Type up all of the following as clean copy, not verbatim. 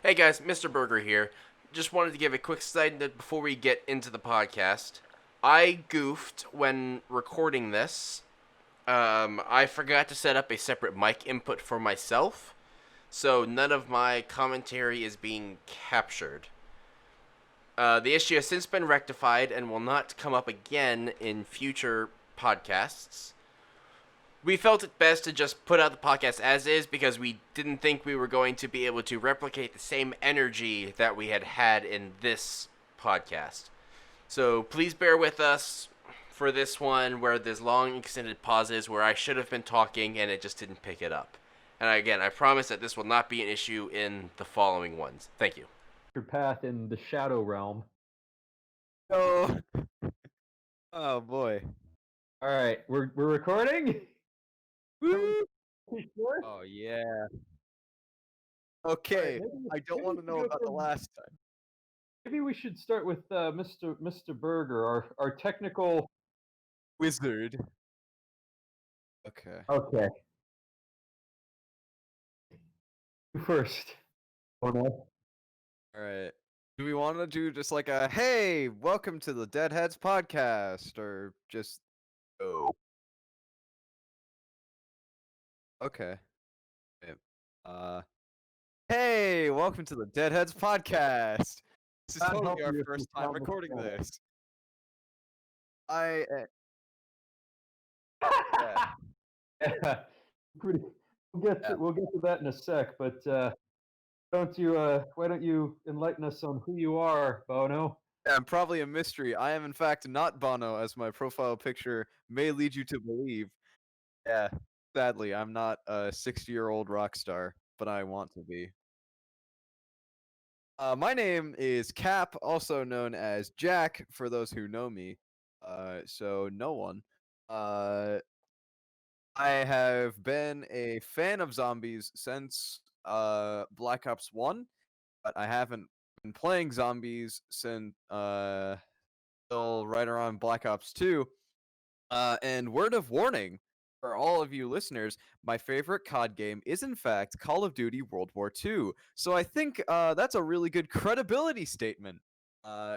Hey guys, MistahBurger here. Just wanted to give a quick side note before we get into the podcast. I goofed when recording this. I forgot to set up a separate mic input for myself, so none of my commentary is being captured. The issue has since been rectified and will not come up again in future podcasts. We felt it best to just put out the podcast as is because we didn't think we were going to be able to replicate the same energy that we had had in this podcast. So please bear with us for this one where there's long extended pauses where I should have been talking and it just didn't pick it up. And again, I promise that this will not be an issue in the following ones. Thank you. Your path in the shadow realm. Oh, oh boy. All right, we're recording. Woo! You sure? Oh yeah. Okay. I don't want to know about the last time. Maybe we should start with MistahBurger, our technical. Wizard. Okay. Okay, you first. Oh no. All right. Do we want to do just like a hey, welcome to the Dead Headz Podcast, or just oh? Okay. Okay. Hey, welcome to the Dead Headz Podcast. This is God totally help our you if first you time sound like recording that. this. Yeah. Yeah, pretty. We'll get to that in a sec, but why don't you enlighten us on who you are, Bono? I'm probably a mystery. I am, in fact, not Bono, as my profile picture may lead you to believe. Yeah, sadly, I'm not a 60-year-old rock star, but I want to be. My name is Cap, also known as Jack, for those who know me. So no one. I have been a fan of zombies since Black Ops 1, but I haven't been playing zombies since till right around Black Ops 2. And word of warning for all of you listeners, my favorite COD game is in fact Call of Duty World War II. So I think that's a really good credibility statement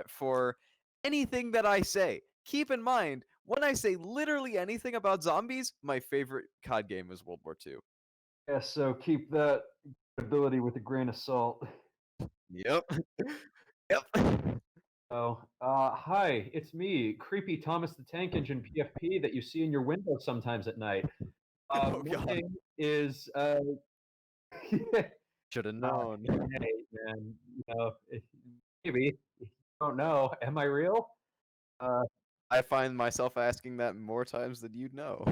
for anything that I say. Keep in mind, when I say literally anything about zombies, my favorite COD game is World War II. Yeah, so keep that ability with a grain of salt. Yep. Yep. Hi, it's me, creepy Thomas the Tank Engine PFP that you see in your window sometimes at night. Oh My god. name is Should have known. hey man, maybe if you don't know, am I real? Uh, I find myself asking that more times than you'd know.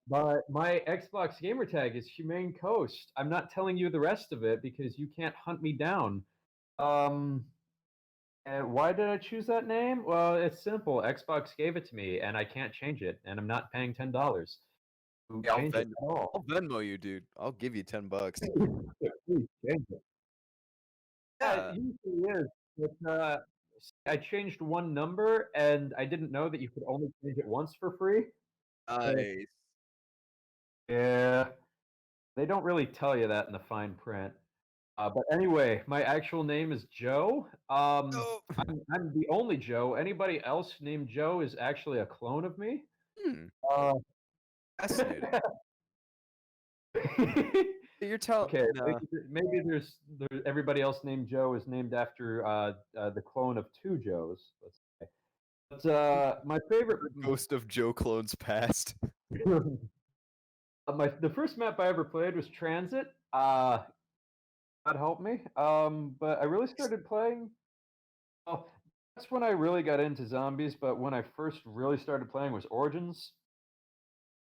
my Xbox gamer tag is Humane Coast. I'm not telling you the rest of it because you can't hunt me down. Um, And why did I choose that name? Well, it's simple. Xbox gave it to me, and I can't change it, and I'm not paying $10 to Yeah, change it at I'll all. Venmo you, dude. I'll give you $10. Please change it. Yeah, it Yeah. usually is. But, I changed one number, and I didn't know that you could only change it once for free. So, Nice. yeah, they don't really tell you that in the fine print. But anyway, my actual name is Joe. Oh. I'm the only Joe. Anybody else named Joe is actually a clone of me. Hmm. Uh, Fascinating. You're telling Okay, no. maybe everybody else named Joe is named after the clone of two Joes. Let's say. But my favorite, The ghost of Joe clones past. the first map I ever played was Transit. God help me. But I really started playing. Well, that's when I really got into zombies. But when I first really started playing was Origins.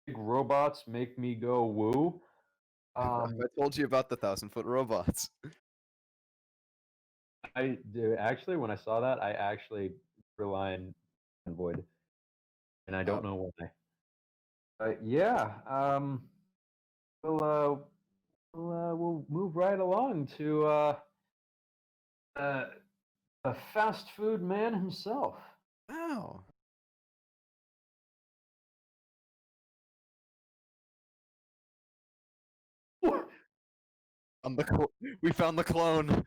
Big robots make me go woo. I Um, told you about the 1,000-foot robots. I do actually. When I saw that, I actually rely on Void, and I don't Oh, know why. Yeah, we'll we'll move right along to uh, a fast food man himself. wow. We found the clone.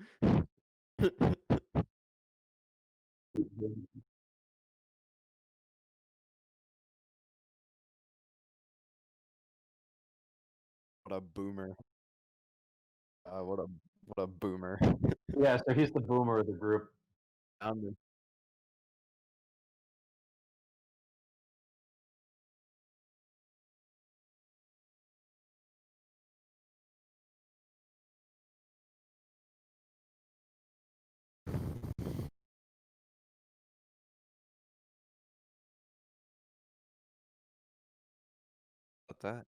What a boomer. What a boomer. Yeah, so he's the boomer of the group. Um, What that?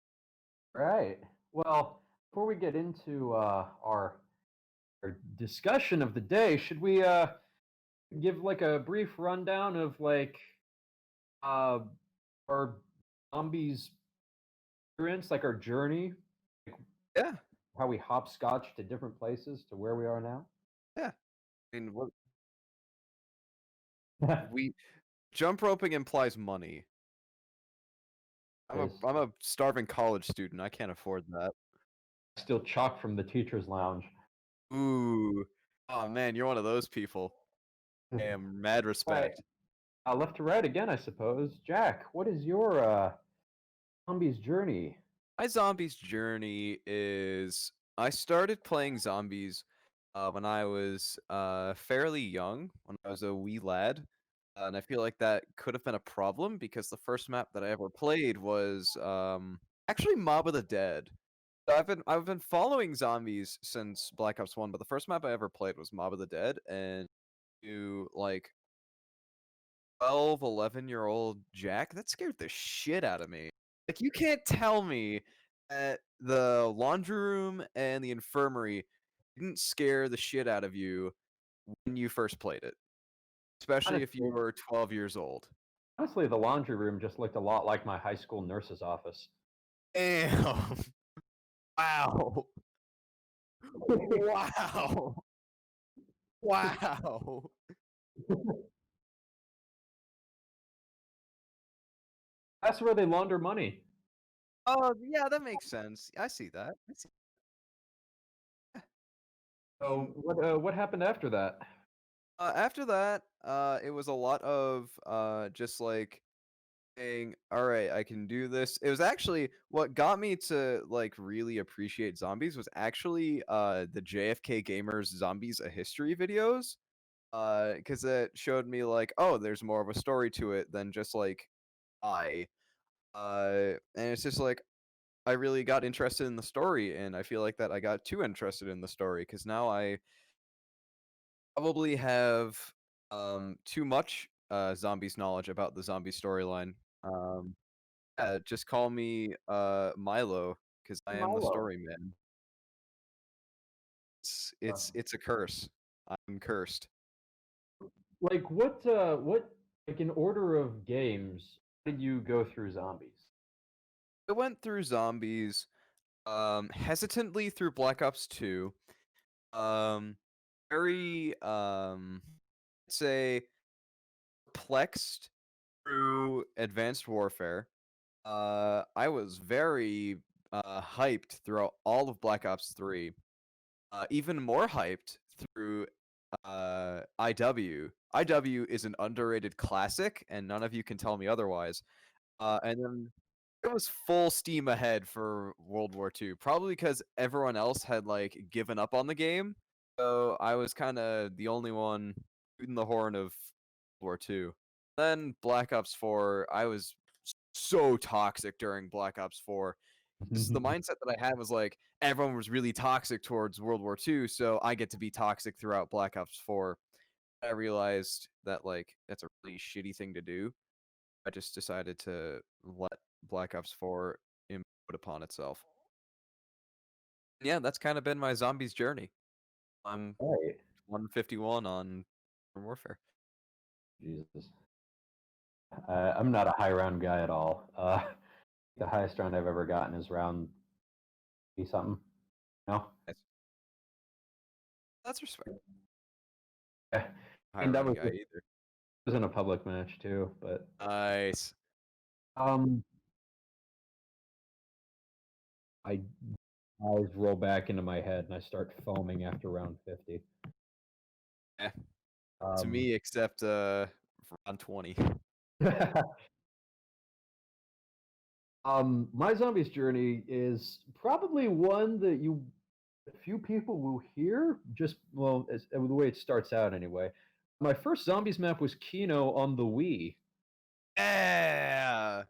Right. Well, before we get into our discussion of the day, should we give like a brief rundown of like uh our zombies experience, like our journey, like Yeah, how we hopscotch to different places to where we are now? yeah. I mean, what we jump roping implies money. Is I'm a starving college student. I can't afford that. still chalk from the teachers' lounge. Ooh. Oh man, you're one of those people. Damn, mad Right. respect. Left to right again, I suppose. Jack, what is your zombies journey? My zombies journey is I started playing zombies when I was fairly young, when I was a wee lad. And I feel like that could have been a problem because the first map that I ever played was actually Mob of the Dead. So I've been following zombies since Black Ops 1, but the first map I ever played was Mob of the Dead, and you like 12, 11-year-old Jack, that scared the shit out of me. Like, you can't tell me that the laundry room and the infirmary didn't scare the shit out of you when you first played it, especially if you Honestly, were 12 years old. honestly, the laundry room just looked a lot like my high school nurse's office. Damn. Wow. Wow. Wow. That's where they launder money. Oh, yeah, that makes sense. I see that. So what happened after that? After that, it was a lot of just like saying, "All right, I can do this." It was actually what got me to like really appreciate zombies was actually the JFK Gamers Zombies a History videos. Because it showed me like, oh, there's more of a story to it than just like I. And it's just like I really got interested in the story, and I feel like that I got too interested in the story because now I probably have too much zombies knowledge about the zombie storyline. Um, yeah, just call me Milo because I am the Milo. story man. It's Uh, it's it's a curse. I'm cursed. like what like in order of games how did you go through zombies? I went through zombies hesitantly through Black Ops 2. Um very say perplexed through Advanced Warfare. I was very hyped throughout all of Black Ops 3. Even more hyped through IW. IW is an underrated classic, and none of you can tell me otherwise. And then it was full steam ahead for World War II, probably because everyone else had like given up on the game. So I was kind of the only one shooting the horn of World War II. Then Black Ops 4, I was so toxic during Black Ops 4. 'Cause the mindset that I had was like everyone was really toxic towards World War II, so I get to be toxic throughout Black Ops 4. I realized that like that's a really shitty thing to do. I just decided to let Black Ops 4 implode upon itself. Yeah, that's kind of been my zombies journey. I'm Right. 151 on Modern Warfare. Jesus. I'm not a high round guy at all. The highest round I've ever gotten is round 50 something. No? That's, that's respect. I High mean, that round guy either. was in a public match too, but Nice. um I eyes roll back into my head and I start foaming after round 50. Eh, to me, except for round 20. My zombies journey is probably one that few people will hear. Just the way it starts out anyway. My first zombies map was Kino on the Wii. Yeah.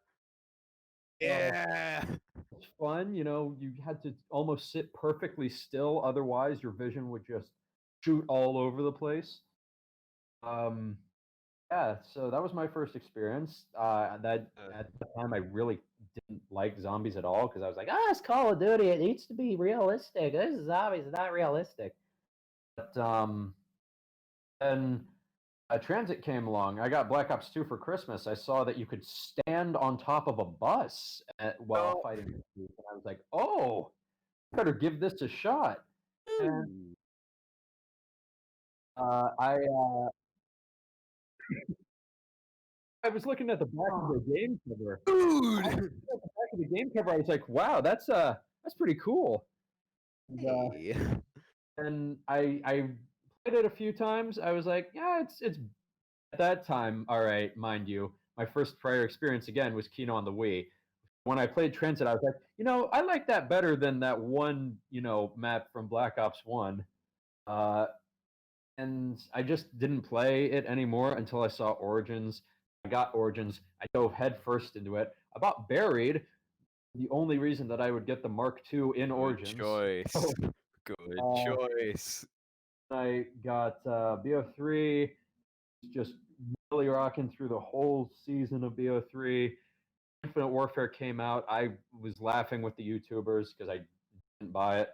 Yeah. Yeah. It's fun, you had to almost sit perfectly still, otherwise your vision would just shoot all over the place. Yeah, so that was my first experience. That at the time I really didn't like zombies at all because I was like, it's Call of Duty. It needs to be realistic. This is zombies, not realistic. But then Transit came along. I got Black Ops 2 for Christmas. I saw that you could stand on top of a bus while fighting the thief, and I was like, oh, better give this a shot. And I was looking at the back of the game cover. Dude. At the back of the game cover, I was like, wow, that's pretty cool. Hey. And I played it a few times. I was like, yeah, it's at that time, all right, mind you, my first prior experience again was Kino on the Wii. When I played Transit, I was like, I like that better than that one, map from Black Ops 1. And I just didn't play it anymore until I saw Origins. I got Origins. I dove headfirst into it. I bought Buried. The only reason that I would get the Mark II in Origins. Good choice. Good choice. I got BO3, just really rocking through the whole season of BO3. Infinite Warfare came out. I was laughing with the YouTubers because I didn't buy it.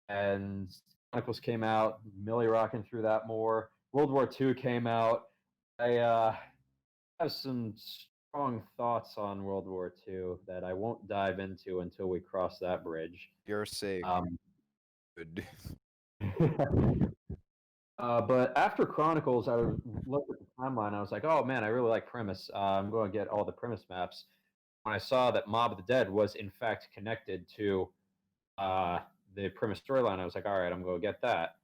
And Chronicles came out, Millie rocking through that more. World War II came out. I have some strong thoughts on World War II that I won't dive into until we cross that bridge. You're safe. Good. But after Chronicles, I looked at the timeline. I was like, oh man, I really like Premise. I'm going to get all the Premise maps. When I saw that Mob of the Dead was in fact connected to the Premise storyline, I was like, all right, I'm going to get that.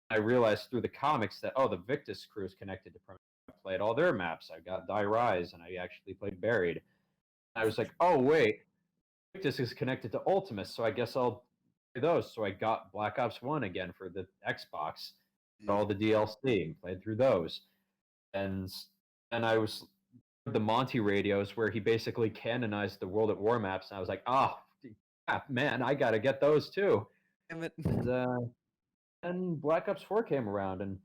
I realized through the comics that, the Victus crew is connected to Premise. I played all their maps. I got Die Rise, and I actually played Buried. I was like, oh, wait, Victus is connected to Ultimus, so I guess I'll play those. So I got Black Ops 1 again for the Xbox, all the DLC, played through those. And I was the Monty radios where he basically canonized the World at War maps, and I was like, man, I got to get those too. Damn it. And Black Ops 4 came around, and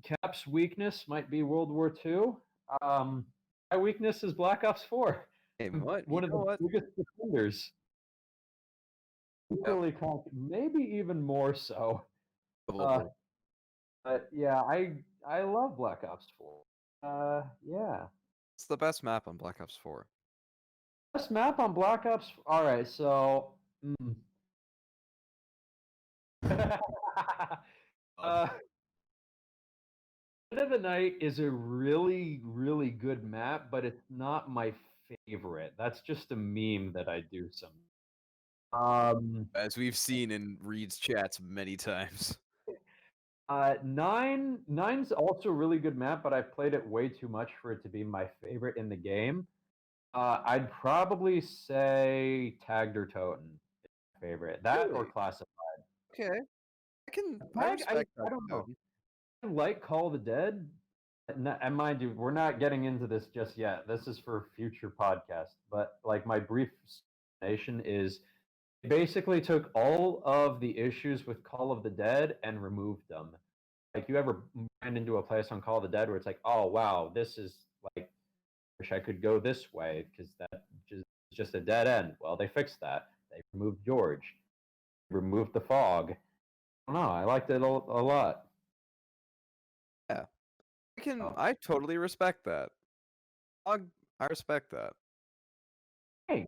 Cap's weakness might be World War II. My weakness is Black Ops 4. Hey, what? One of the biggest defenders. Really, maybe even more so. But yeah, I love Black Ops 4. Yeah. It's the best map on Black Ops 4. Best map on Black Ops. All right, so. Dead of the Night is a really, really good map, but it's not my favorite. That's just a meme that I do some. As we've seen in Reed's chats many times. Nine's also a really good map, but I've played it way too much for it to be my favorite in the game. I'd probably say Tagged or Toten is my favorite. That or Classified. Okay. I respect that. I don't know. I like Call of the Dead. And mind you, we're not getting into this just yet. This is for future podcasts. But like my brief explanation is they basically took all of the issues with Call of the Dead and removed them. Like you ever ran into a place on Call of the Dead where it's like, oh wow, this is like, wish I could go this way because that just a dead end. Well, they fixed that. They removed George, removed the fog. I don't know. I liked it a lot. Yeah, I totally respect that. I respect that. Hey.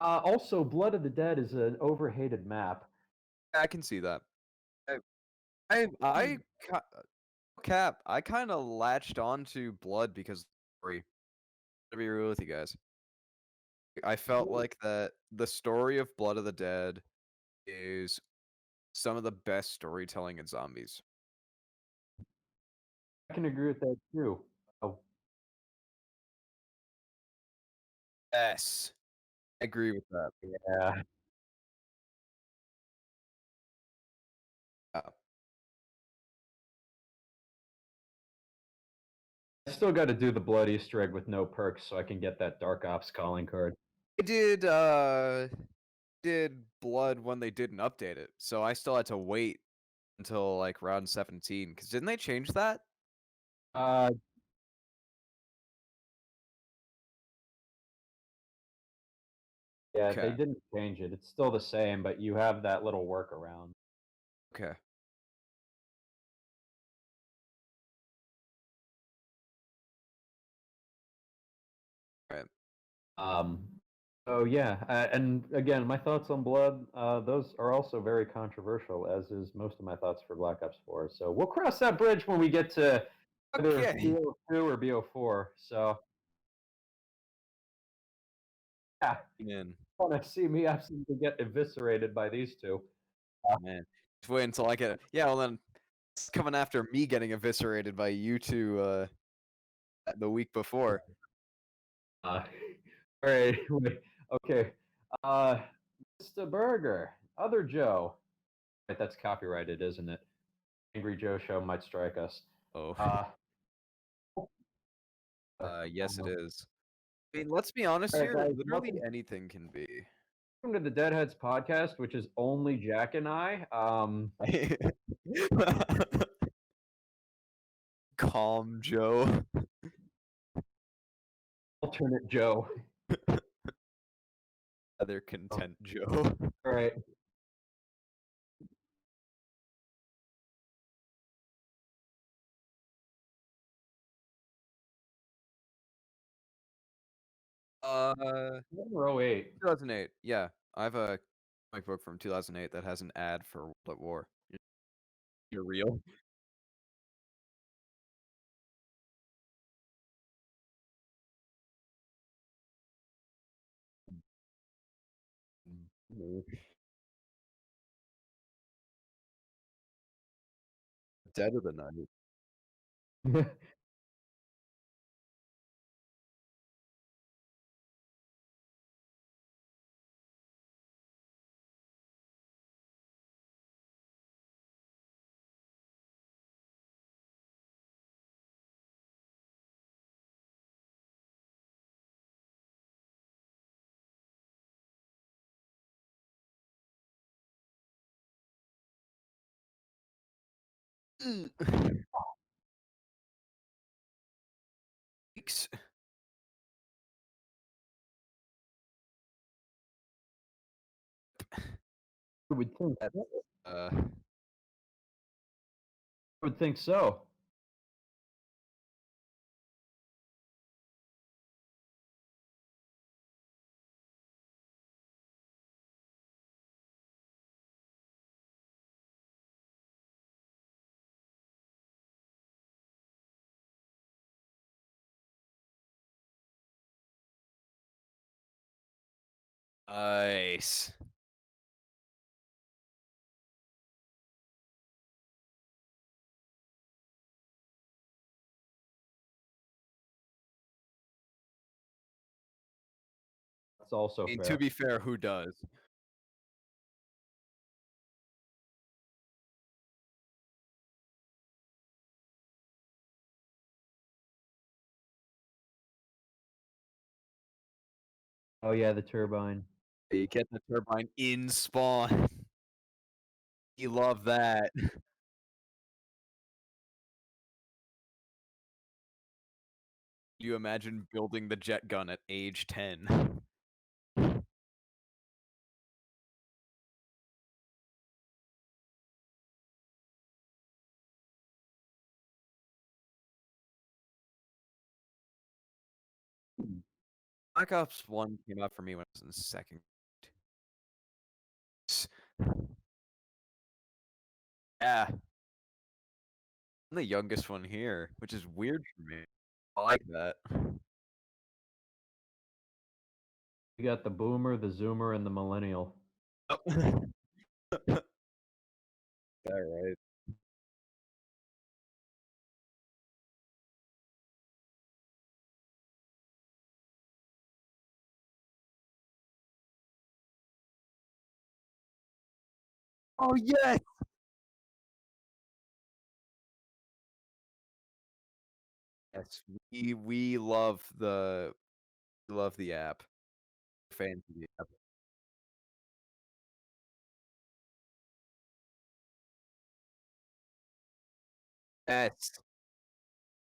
Also, Blood of the Dead is an overhated map. I can see that. Cap, I kind of latched on to Blood because of the story. To be real with you guys. I felt like that the story of Blood of the Dead is some of the best storytelling in zombies. I can agree with that too. Oh, Yes, I agree with that. yeah. Yeah. I still got to do the blood Easter egg with no perks so I can get that Dark Ops calling card. I did Blood when they didn't update it, so I still had to wait until like round 17. Because didn't they change that? Uh, yeah, they Okay. didn't change it. It's still the same, but you have that little workaround. Okay. Right. Um, so yeah, and again, my thoughts on Blood, those are also very controversial, as is most of my thoughts for Black Ops 4. So we'll cross that bridge when we get to either Okay. BO2 or BO4. So yeah, Man, want to see me absolutely get eviscerated by these two. man. Just wait until I get. Yeah, well then, it's coming after me getting eviscerated by you two the week before. All right, wait, okay. Uh, MistahBurger, other Joe. Right, that's copyrighted, isn't it? Angry Joe Show might strike us. Oh. Uh, Yes, it is. I mean, let's be honest all right, here. guys, Literally anything can be. welcome to the Dead Headz Podcast, which is only Jack and I. Calm Joe. Alternate Joe. Other content Joe. All right. Row 8. 2008. Yeah, I have a comic book from 2008 that has an ad for World at War. You're real. Dead of the Night. Weeks. I would think. That's, I uh, would think so. nice. That's also I mean, fair. to be fair, who does? Oh yeah, the turbine. You get the turbine in spawn. You love that. You imagine building the jet gun at age 10. Black Ops 1 came out for me when I was in second grade. Yeah, I'm the youngest one here, which is weird for me. I like that. You got the boomer, the zoomer, and the millennial. All right. Oh yes. Yes, we love the app. Fans of the app. Yes.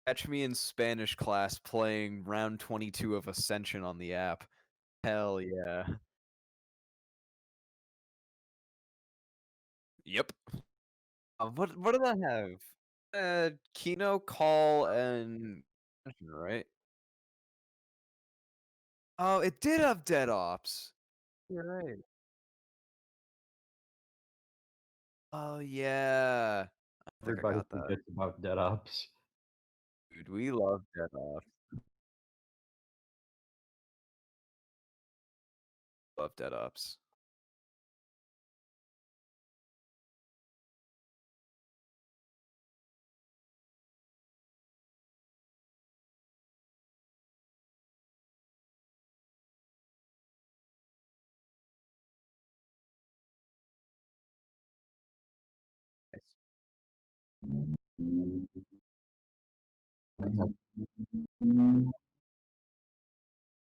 Catch me in Spanish class playing round 22 of Ascension on the app. Hell yeah. Yep. What did I have? Kino, Call, and Ascension, right? Oh, it did have Dead Ops. You're right. Oh yeah. I think I Everybody got that. forgets about Dead Ops. Dude, we love Dead Ops. Love Dead Ops.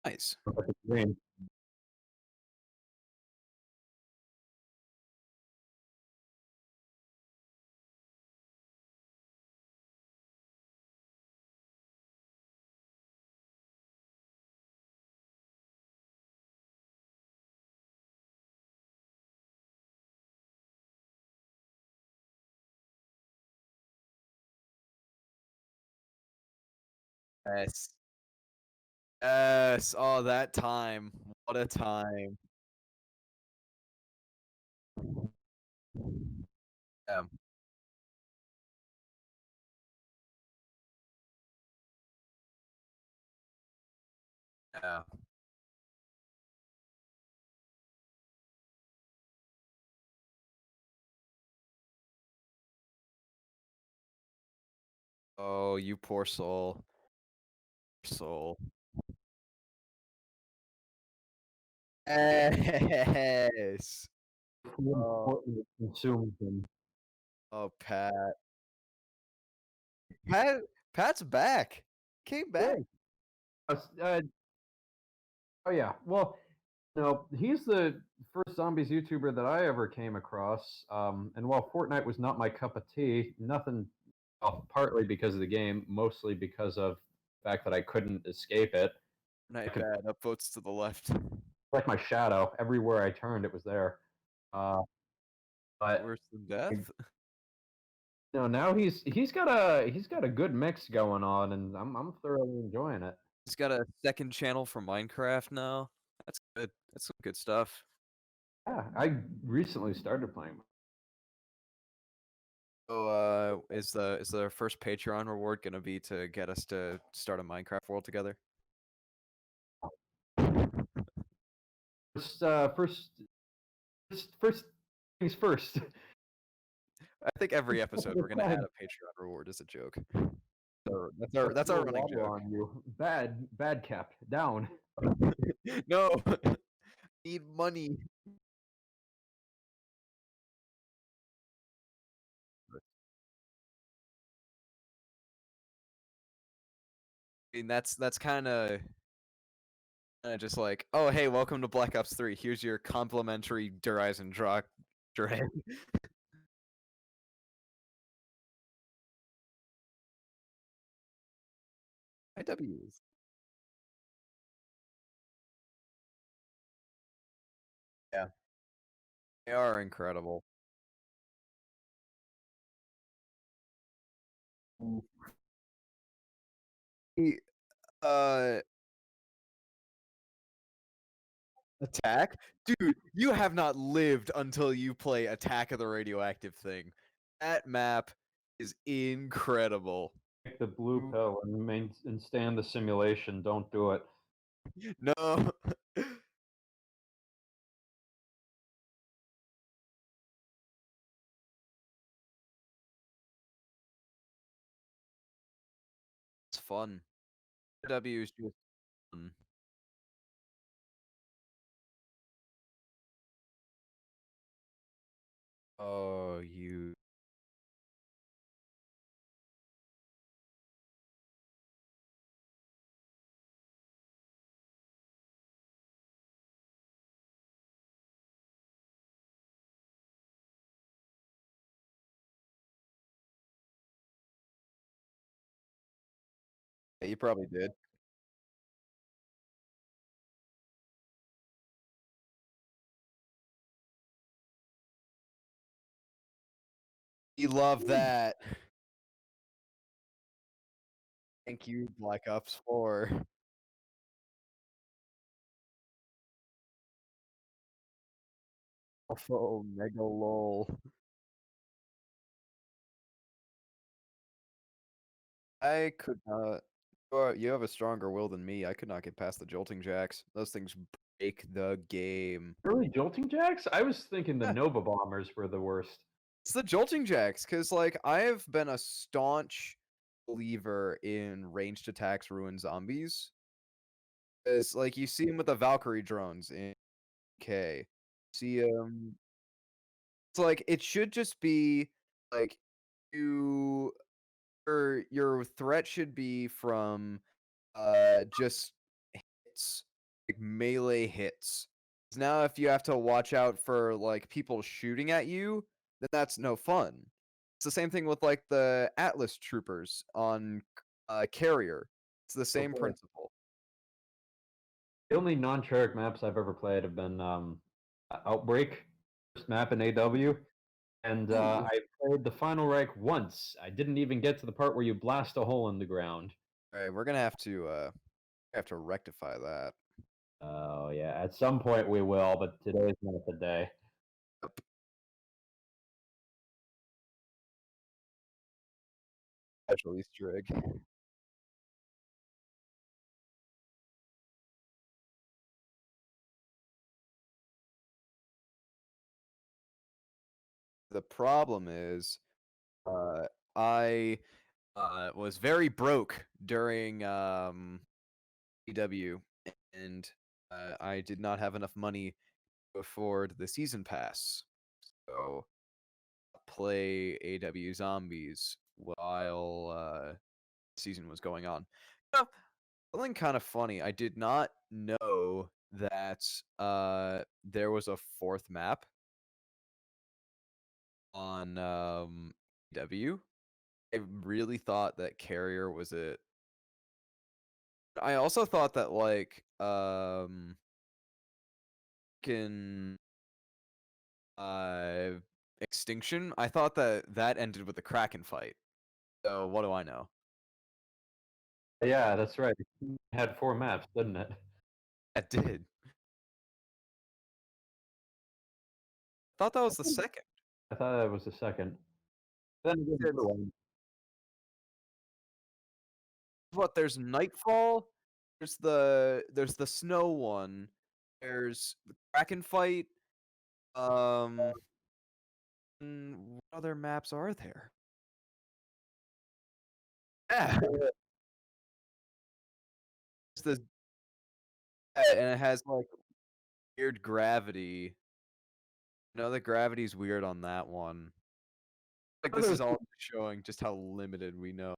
Nice. Game. Yes. Yes. Oh, that time. What a time. Yeah. Yeah. Oh, you poor soul. Soul. Yes. Oh, Important to consume them. oh, Pat. Pat. Pat's back. Came back. Uh, oh yeah. Well, no, he's the first zombies YouTuber that I ever came across. And while Fortnite was not my cup of tea, nothing. Well, partly because of the game, mostly because of the fact that I couldn't escape it. Night could- bad. Upvotes to the left. Like my shadow, everywhere I turned, it was there. Uh, but Worse than death. now he's got a good mix going on, and I'm thoroughly enjoying it. He's got a second channel for Minecraft now. That's good. That's some good stuff. Yeah, I recently started playing. So, is the first Patreon reward gonna be to get us to start a Minecraft world together? First things first. I think every episode we're gonna add a Patreon reward as a joke. So that's our running joke. On you. Bad cap down. No, need money. I mean, that's kind of just like, oh hey, welcome to Black Ops 3. Here's your complimentary Horizon draw. IWs. Yeah, they are incredible. He- Uh, Attack? Dude, you have not lived until you play Attack of the Radioactive Thing. That map is incredible. Take the blue pill and stand the simulation. Don't do it. No. fun. W is just fun. Oh, you. Yeah, you probably did. You love that. Thank you, Black Ops 4. Alpha Omega lol. I could not. You have a stronger will than me. I could not get past the jolting jacks. Those things break the game. Really, jolting jacks? I was thinking the Yeah. Nova bombers were the worst. It's the jolting jacks, because like I have been a staunch believer in ranged attacks ruin zombies. It's like you see them with the Valkyrie drones in K. See it's like it should just be like you your threat should be from just hits, like melee hits. 'Cause now if you have to watch out for like people shooting at you, then that's no fun. It's the same thing with like the Atlas troopers on Carrier. It's the same Okay. principle. The only non-Treyarch maps I've ever played have been Outbreak, first map in AW, and Ooh. I played the Final Reich once. I didn't even get to the part where you blast a hole in the ground. All right, we're gonna have to rectify that. Oh yeah, at some point we will, but today's not the day. Yep. Special Easter egg. The problem is, uh, I was very broke during EW, and I did not have enough money to afford the season pass. So play AW Zombies while season was going on. You know, something kind of funny. I did not know that there was a fourth map on AW. I really thought that Carrier was it. I also thought that like can uh Extinction, I thought that that ended with the Kraken fight. So what do I know? Yeah, that's right. It had 4 maps, didn't it? That did. Thought that was the second. I thought that was the second. Then again, the other one. What, there's Nightfall, there's the snow one, there's the Kraken fight, what other maps are there? Yeah. It's the and it has like weird gravity. No, the gravity's weird on that one. Like this is all showing just how limited we know.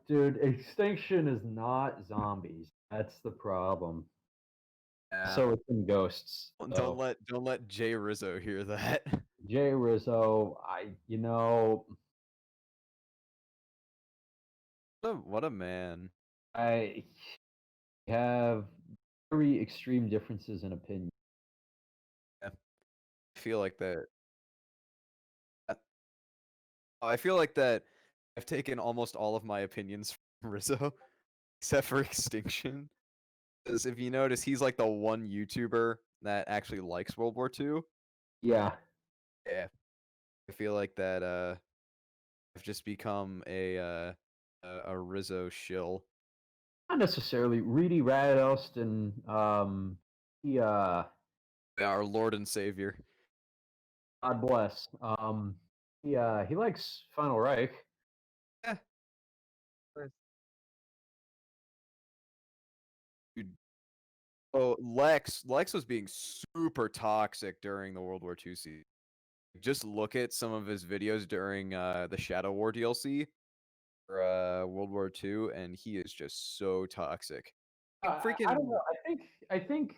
Dude, Extinction is not zombies. That's the problem. Yeah. So it's in ghosts. Don't let Jay Rizzo hear that. Jay Rizzo, What a man. I have very extreme differences in opinion. Yeah. I feel like that. I feel like that I've taken almost all of my opinions from Rizzo, except for Extinction. Because if you notice, he's like the one YouTuber that actually likes World War II. Yeah. Yeah. I feel like that I've just become a Rizzo shill. Not necessarily. Reedy Radost and he Our Lord and Savior. God bless. He likes Final Reich. Yeah. Oh, Lex was being super toxic during the World War II season. Just look at some of his videos during the Shadow War DLC for World War II, and he is just so toxic. I don't know. I think.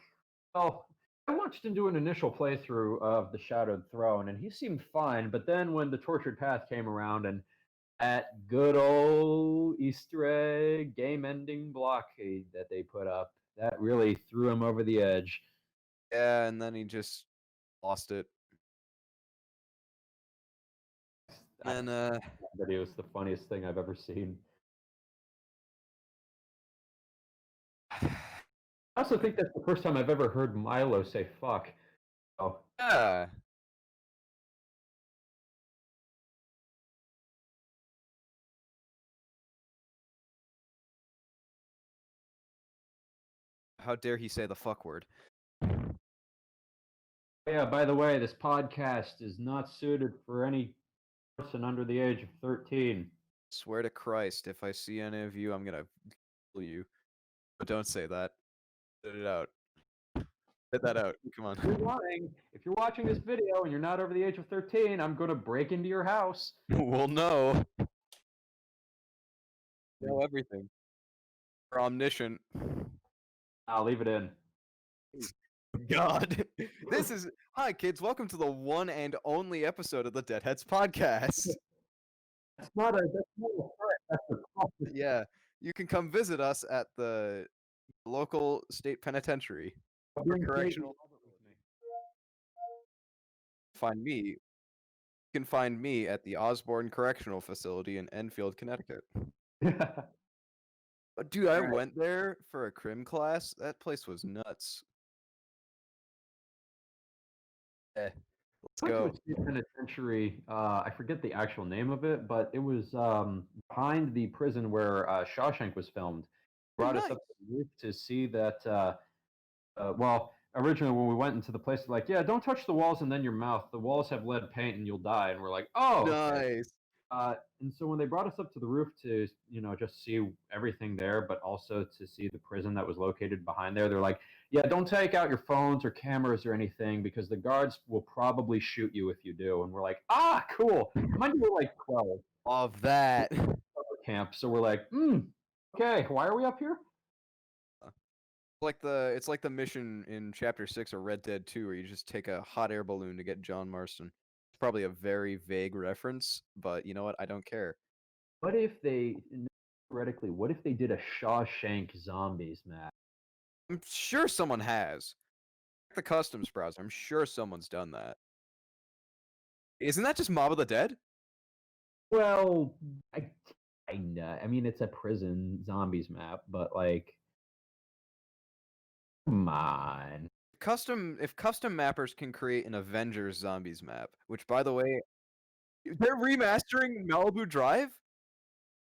Well, I watched him do an initial playthrough of the Shadowed Throne, and he seemed fine. But then when the Tortured Path came around, and that good old Easter egg game ending blockade that they put up, that really threw him over the edge. Yeah, and then he just lost it. And That video was the funniest thing I've ever seen. I also think that's the first time I've ever heard Milo say fuck. Oh, yeah. How dare he say the fuck word? yeah, by the way, this podcast is not suited for any person under the age of 13. Swear to Christ, if I see any of you, I'm gonna kill you. But don't say that. Get it out. Get that out. Come on. If you're watching this video and you're not over the age of 13, I'm going to break into your house. We'll know. Know everything. We're omniscient. I'll leave it in. God. This is hi kids, welcome to the one and only episode of the Dead Headz Podcast. That's not a threat. That's a call. Yeah. You can come visit us at the local state penitentiary. Correctional. Find me. You can find me at the Osborne Correctional Facility in Enfield, Connecticut. But dude, I went there for a crim class. That place was nuts. Let's go. State penitentiary. I forget the actual name of it, but it was behind the prison where Shawshank was filmed. Brought us up to the roof to see that. Well, originally when we went into the place, like, yeah, don't touch the walls and then your mouth. The walls have lead paint and you'll die. And we're like, oh, okay. Nice. And so when they brought us up to the roof to, just see everything there, but also to see the prison that was located behind there, they're like, yeah, don't take out your phones or cameras or anything because the guards will probably shoot you if you do. And we're like, ah, cool. Mind you, we're like 12. Of that. Camp. So we're like, okay, why are we up here? It's like the mission in Chapter 6 of Red Dead 2 where you just take a hot air balloon to get John Marston. It's probably a very vague reference, but you know what? I don't care. What if they did a Shawshank Zombies map? I'm sure someone has. The customs browser, I'm sure someone's done that. Isn't that just Mob of the Dead? Well, I mean, it's a prison zombies map, but like, come on. If custom mappers can create an Avengers zombies map, which by the way, they're remastering Malibu Drive?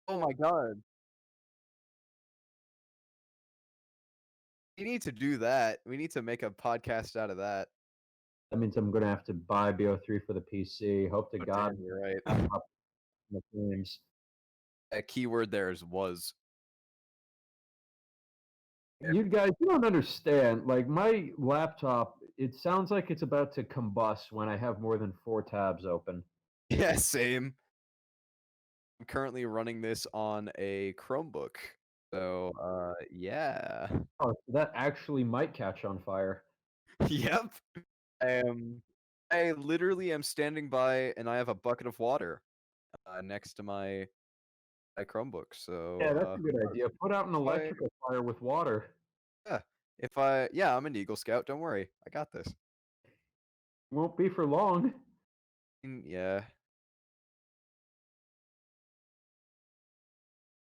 Oh my god. We need to do that. We need to make a podcast out of that. That means I'm gonna have to buy BO3 for the PC. Hope to God you're right. The games. A keyword there is was. You guys, you don't understand. Like my laptop, it sounds like it's about to combust when I have more than 4 tabs open. Yeah, same. I'm currently running this on a Chromebook. So, yeah. Oh, that actually might catch on fire. Yep. I literally am standing by and I have a bucket of water next to my Chromebook. So yeah, that's a good idea. Put out an electrical fire with water. Yeah, I'm an Eagle Scout. Don't worry, I got this. Won't be for long. Yeah.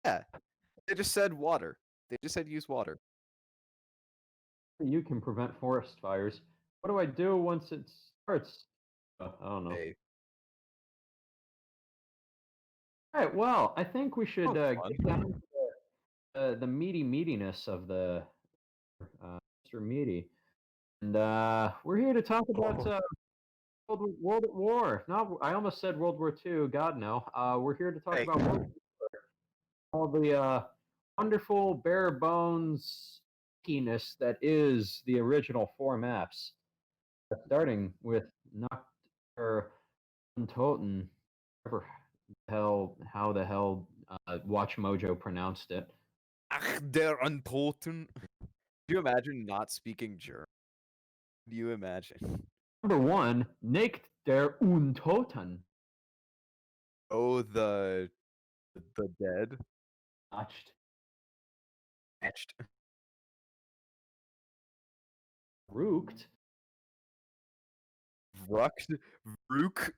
Yeah. They just said water. They just said use water. You can prevent forest fires. What do I do once it starts? I don't know. Hey. All right, well, I think we should get down to the meatiness of the Mr. Meaty. And we're here to talk about World at War. No, I almost said World War II. God, no. We're here to talk about World War. All the wonderful bare bones penis that is the original 4 maps, starting with Noctur Untoten, whatever how the hell Watch Mojo pronounced it. Ach, der Untoten. Do you imagine not speaking German? Do you imagine? Number 1, Nicht der Untoten. Oh, the dead. Notched. Etched. Rooked. Vrukt. Vrook.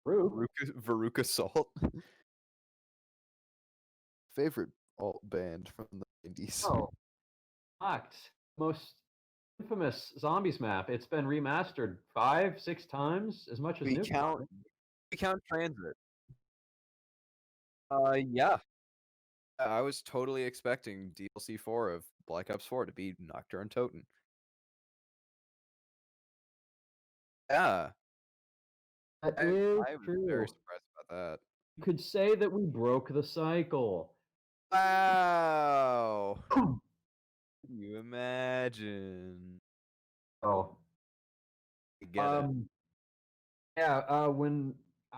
Rook. Veruca Salt. Favorite alt band from the 90s. Oh. Knocked. Most infamous Zombies map. It's been remastered 5-6 times, as much as We new. count Transit. Yeah. I was totally expecting DLC 4 of Black Ops 4 to be Nocturne Toten. Yeah. That I is was true. very surprised about that. You could say that we broke the cycle. Wow. Can you imagine? Oh. I get it. Yeah, when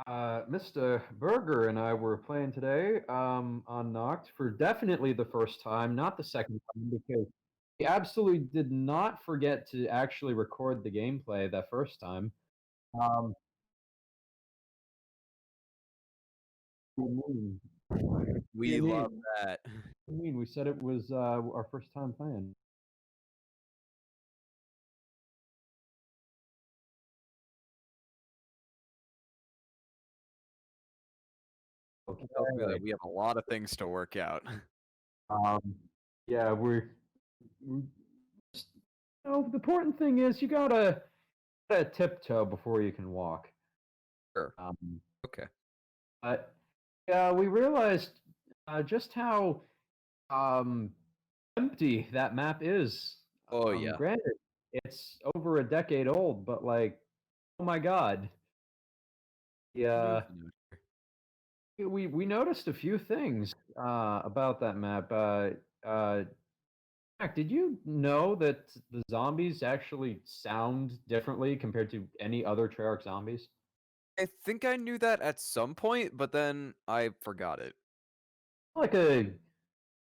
MistahBurger and I were playing today on Noct for definitely the first time, not the second time, because he absolutely did not forget to actually record the gameplay that first time. Um, what do you mean? We you love mean? that. What do you mean? We said it was our first time playing. Okay. We have a lot of things to work out. Yeah, we the important thing is you gotta tiptoe before you can walk. Sure. Okay. But yeah, we realized just how empty that map is. Oh yeah. Granted, it's over a decade old, but like, oh my god. Yeah. We noticed a few things about that map. Jack, did you know that the zombies actually sound differently compared to any other Treyarch zombies? I think I knew that at some point, but then I forgot it. Like a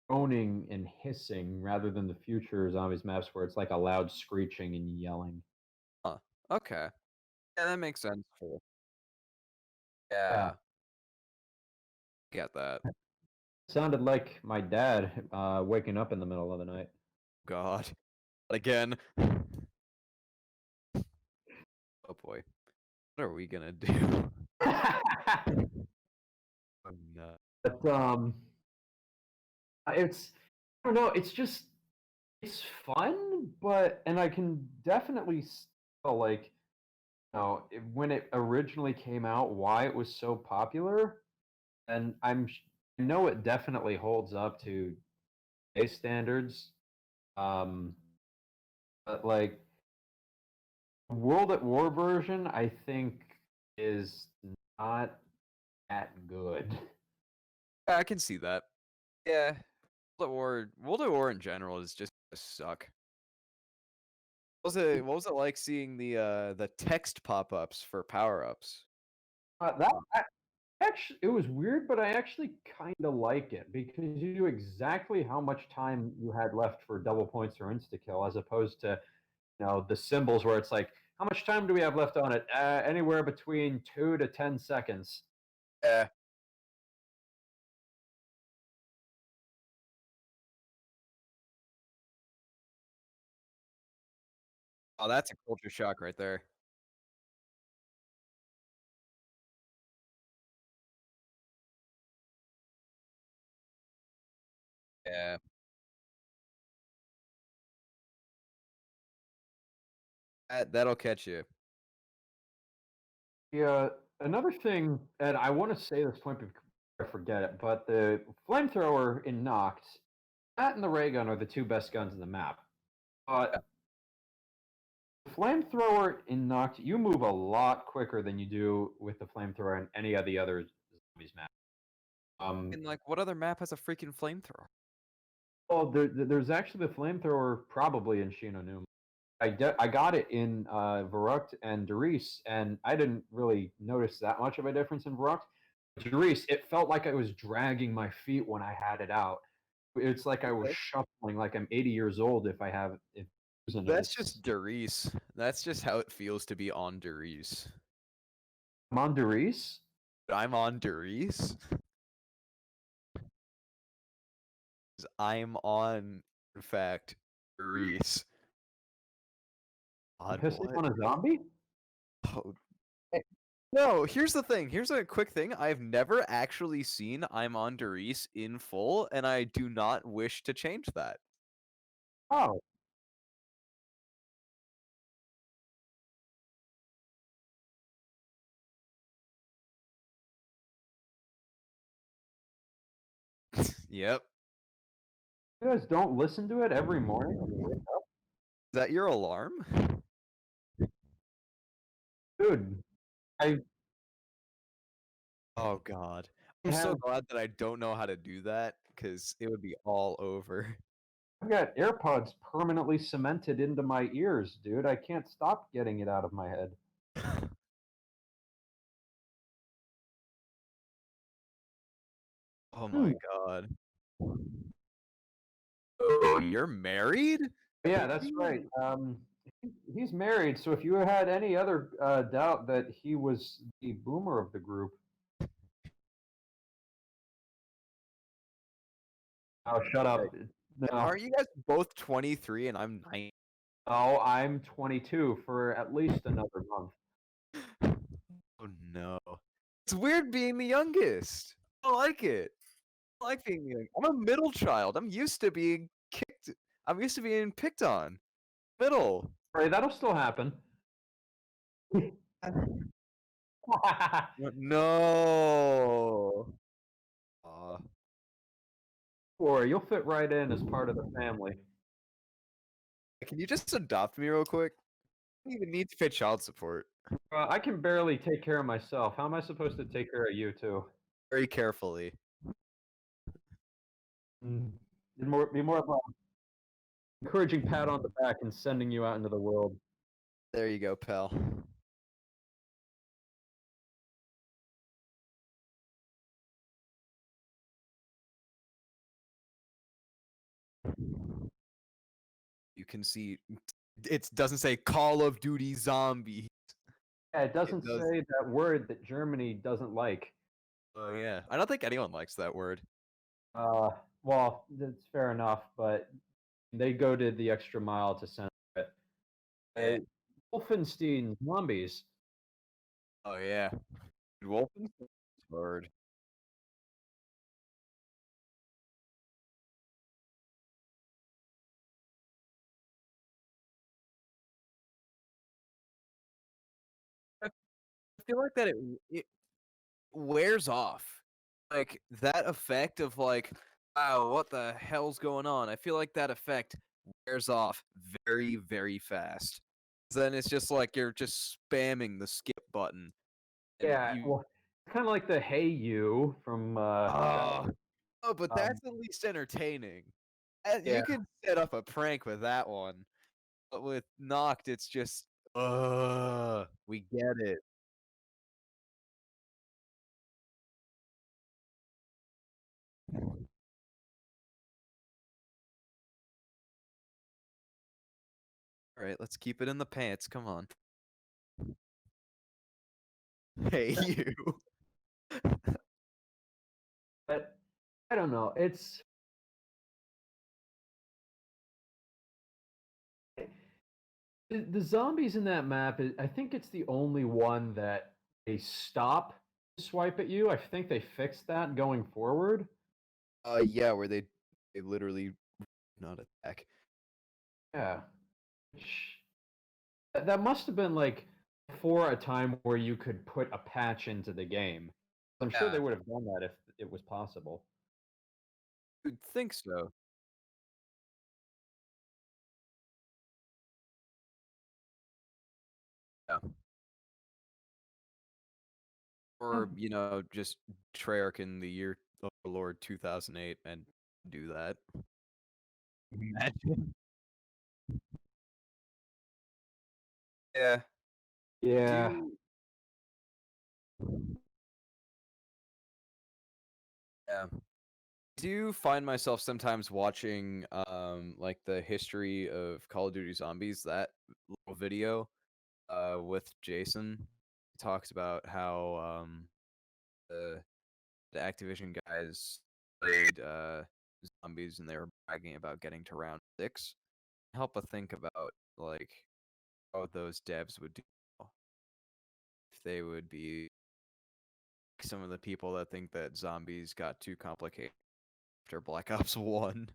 groaning and hissing rather than the future zombies maps where it's like a loud screeching and yelling. Huh. Okay. Yeah, that makes sense. Cool. Yeah. Yeah. Get that. Sounded like my dad waking up in the middle of the night. God. Again. Oh boy. What are we gonna do? Oh, no. But it's I don't know, it's just it's fun, and I can definitely tell like when it originally came out why it was so popular, and I know it definitely holds up to today's standards. But like World at War version, I think is not that good. Yeah, I can see that. Yeah. World at War in general is just a suck. What was it like seeing the text pop-ups for power-ups? Actually, it was weird, but I actually kind of like it because you knew exactly how much time you had left for double points or insta kill, as opposed to the symbols where it's like, how much time do we have left on it? Anywhere between 2 to 10 seconds. Yeah. Oh, that's a culture shock right there. Yeah. That'll catch you. Yeah, another thing, and I want to say this point before I forget it, but the flamethrower in Noct, that and the ray gun are the two best guns in the map. But the flamethrower in Noct, you move a lot quicker than you do with the flamethrower in any of the other zombies map. And like, what other map has a freaking flamethrower? Oh, there's actually the flamethrower probably in Shinonuma. I got it in Verrucht and Derice, and I didn't really notice that much of a difference in Verrucht. Derice, it felt like I was dragging my feet when I had it out. It's like I was Okay. shuffling, like I'm 80 years old if using it. That's just Derice. That's just how it feels to be on Derice. I'm on Derice. I'm on Derice. I'm on, in fact, Derice. I'm God, pissing what? on a zombie. Oh, no, here's the thing. Here's a quick thing. I've never actually seen I'm on Derice in full, and I do not wish to change that. Oh, Yep. you guys don't listen to it every morning when you wake up, Is that your alarm? dude. I Oh God. I'm so have glad that I don't know how to do that, because it would be all over. I've got AirPods permanently cemented into my ears, dude. I can't stop getting it out of my head. Oh Hmm. my God. Oh, you're married? Yeah, that's right. He's married, so if you had any other doubt that he was the boomer of the group, oh, shut up. And No, aren't you guys both 23 and I'm 9? oh, I'm 22 for at least another month. Oh no. It's weird being the youngest. I like it. I like being the youngest. I'm a middle child. I'm used to being kicked. I'm used to being picked on. Middle. Right, that'll still happen. No. Aw. Or you'll fit right in as part of the family. Can you just adopt me real quick? I don't even need to pay child support. I can barely take care of myself. How am I supposed to take care of you too? Very carefully. Be more of a encouraging pat on the back and sending you out into the world. There you go, pal. You can see it doesn't say Call of Duty Zombie. Yeah, it doesn't does. say that word that Germany doesn't like. Oh yeah. I don't think anyone likes that word. Uh, well, that's fair enough, but they go to the extra mile to censor it. Yeah. Wolfenstein zombies. Oh yeah. Wolfenstein's hard. I feel like that it wears off. Like that effect of like, wow, what the hell's going on? I feel like that effect wears off very, very fast. Then it's just like you're just spamming the skip button. And Yeah, you well, kind of like the "Hey You" from. oh, but Um, that's at least entertaining. yeah, You can set up a prank with that one. But with Knocked, it's just we get it. All right, let's keep it in the pants. Come on. Hey, you. but I don't know. It's the zombies in that map. I think it's the only one that they stop to swipe at you. I think they fixed that going forward. Yeah, where they literally not attack. Yeah. Which- that must have been like before a time where you could put a patch into the game. I'm sure they Yeah, would have done that if it was possible. you'd think so. Yeah. Huh. Or, just Treyarch in the year of our Lord 2008 and do that. Imagine. Yeah. Yeah. Do yeah. Do find myself sometimes watching like the history of Call of Duty Zombies, that little video with Jason. He talks about how the Activision guys played zombies and they were bragging about getting to round 6. Help a think about like how those devs would do if they would be some of the people that think that zombies got too complicated after Black Ops 1.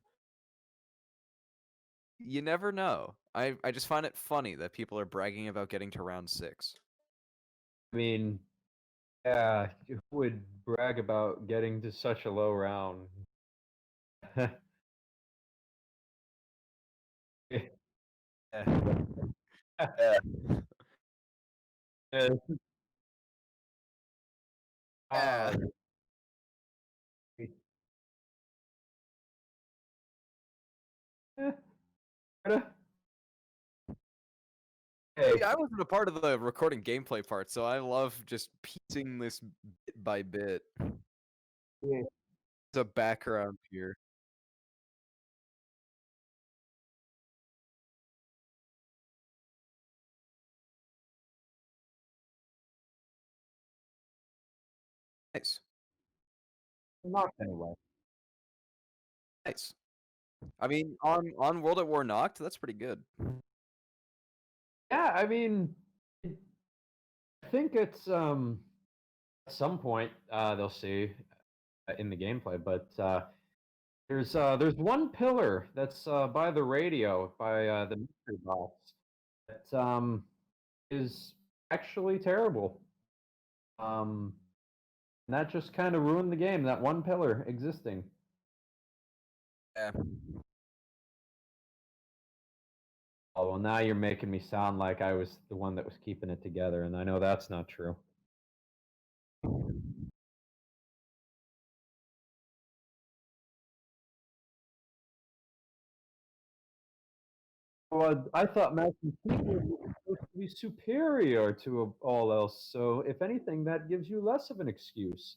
You never know. I just find it funny that people are bragging about getting to round 6. I mean, yeah, who would brag about getting to such a low round? Yeah. Yeah. Yeah, Yeah. uh, eh, kinda. Hey, I wasn't a part of the recording gameplay part, so I love just piecing this bit by bit. yeah, It's a background here. Nice. not anyway. Nice. I mean, on World at War Knocked, that's pretty good. Yeah, I mean, I think it's at some point they'll see in the gameplay, but there's one pillar that's by the radio by the mystery box that is actually terrible. And that just kind of ruined the game. That one pillar existing. Yeah. Oh well, now you're making me sound like I was the one that was keeping it together, and I know that's not true. Well, I thought Master Chief was supposed to be superior to all else. So, if anything, that gives you less of an excuse.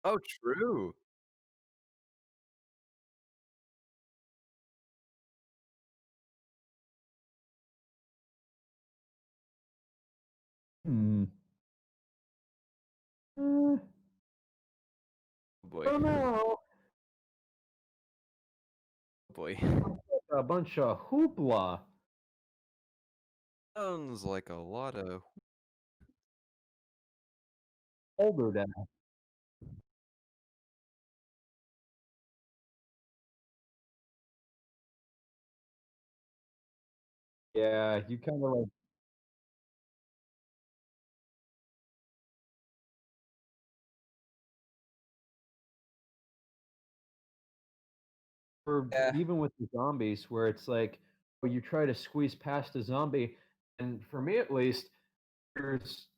Oh, true. Hmm. Eh, Oh boy. I don't know. Oh boy. A bunch of hoopla. Sounds like a lot of. Older than. Yeah, you kind of like for Yeah. even with the zombies, where it's like, well, you try to squeeze past a zombie, and for me at least, there's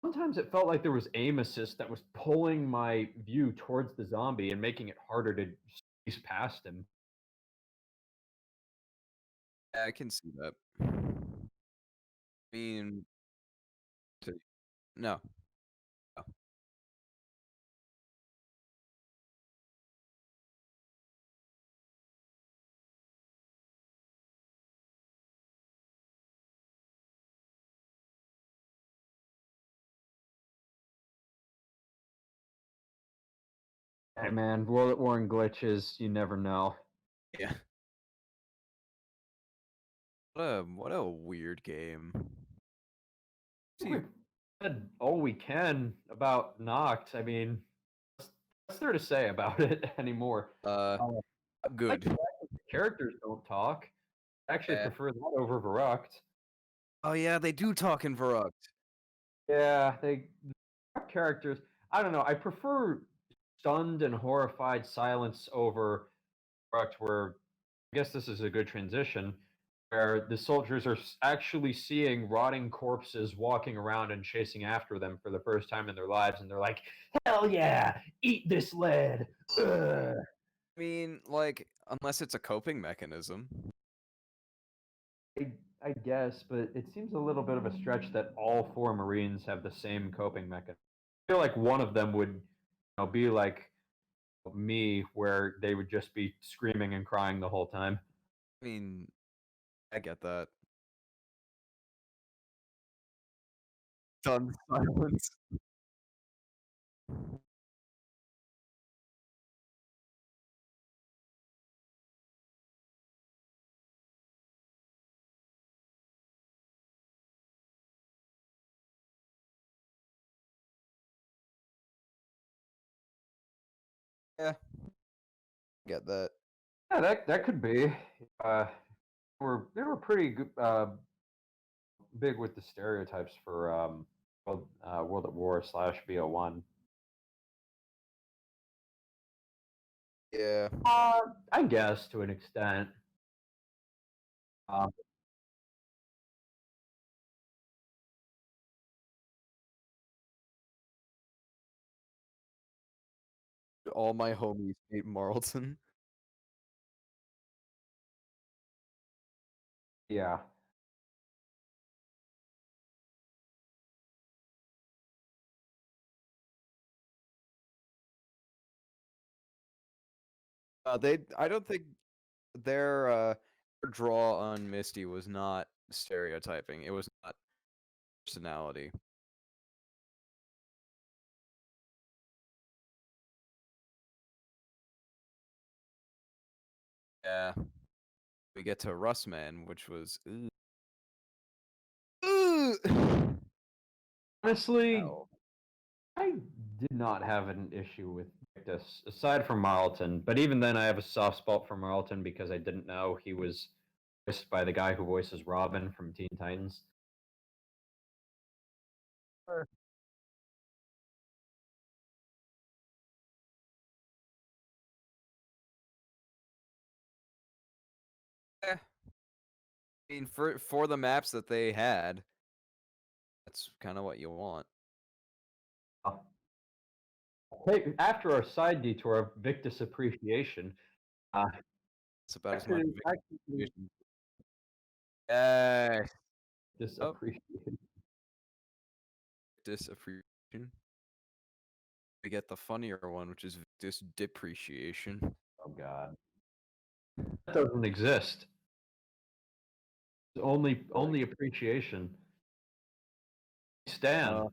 sometimes it felt like there was aim assist that was pulling my view towards the zombie and making it harder to squeeze past him. Yeah, I can see that. I mean, no. No. Hey man, World at War and glitches, you never know. Yeah. What a weird game. See, We've said all we can about Noct. I mean, what's there to say about it anymore? uh, Uh, like good. the fact that the characters don't talk. I actually Yeah. prefer that over Verruct. Oh yeah, they do talk in Varrock. Yeah, the characters. I don't know. I prefer stunned and horrified silence over Verruct, where I guess this is a good transition, where the soldiers are actually seeing rotting corpses walking around and chasing after them for the first time in their lives, and they're like, "Hell yeah, eat this lead!" Ugh. I mean, like, Unless it's a coping mechanism. I guess, but it seems a little bit of a stretch that all four Marines have the same coping mechanism. I feel like one of them would, be like me, where they would just be screaming and crying the whole time. I mean, I get that. Done silence. Yeah, get that. Yeah, that could be. They were pretty good, big with the stereotypes for World at War / BO1. Yeah. I guess to an extent. Um, All my homies hate Marlton. yeah. I don't think their draw on Misty was not stereotyping. It was not personality. Yeah. We get to Russman, which was Honestly, Ow. I did not have an issue with this aside from Marlton, but even then, I have a soft spot for Marlton because I didn't know he was voiced by the guy who voices Robin from Teen Titans. Eh, I mean, for the maps that they had, that's kind of what you want. Hey, after our side detour of Victus appreciation, It's about as much actually appreciation. Yes. disappreciation. Disappreciation. We get the funnier one, which is Victus depreciation. Oh God, that doesn't exist. It's only appreciation. Stan.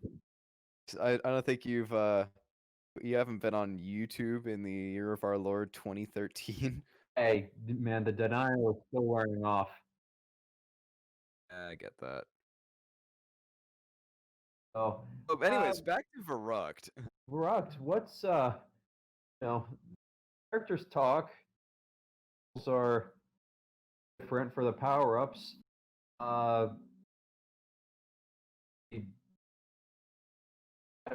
I don't think you haven't been on YouTube in the year of our Lord 2013. Hey, man, the denial is still wearing off. I get that. Oh, Anyways, back to Verruct. Ruct, what's characters talk are different for the power ups.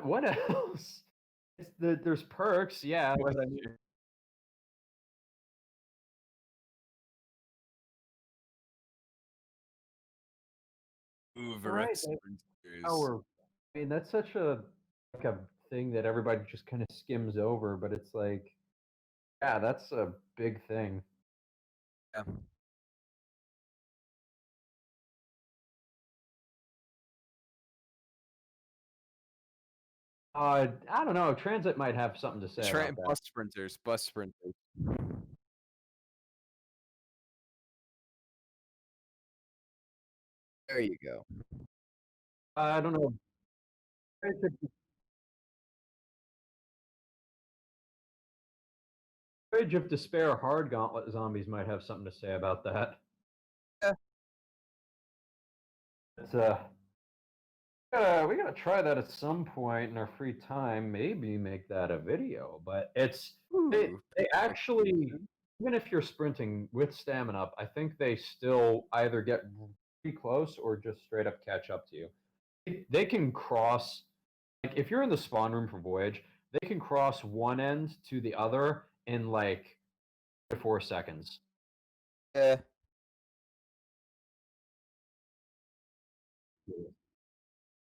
What else? There's perks, yeah. But I mean, Ooh, right, Verruct's power. I mean, that's such a thing that everybody just kind of skims over, but it's like, yeah, that's a big thing. Yeah. I don't know. Transit might have something to say about that. Bus sprinters. There you go. I don't know. Bridge of Despair Hard Gauntlet Zombies might have something to say about that. Yeah. It's we gotta try that at some point in our free time. Maybe make that a video. But they actually, even if you're sprinting with stamina up, I think they still either get pretty close or just straight up catch up to you. They can cross, like if you're in the spawn room for Voyage, they can cross one end to the other in like 4 seconds. Yeah.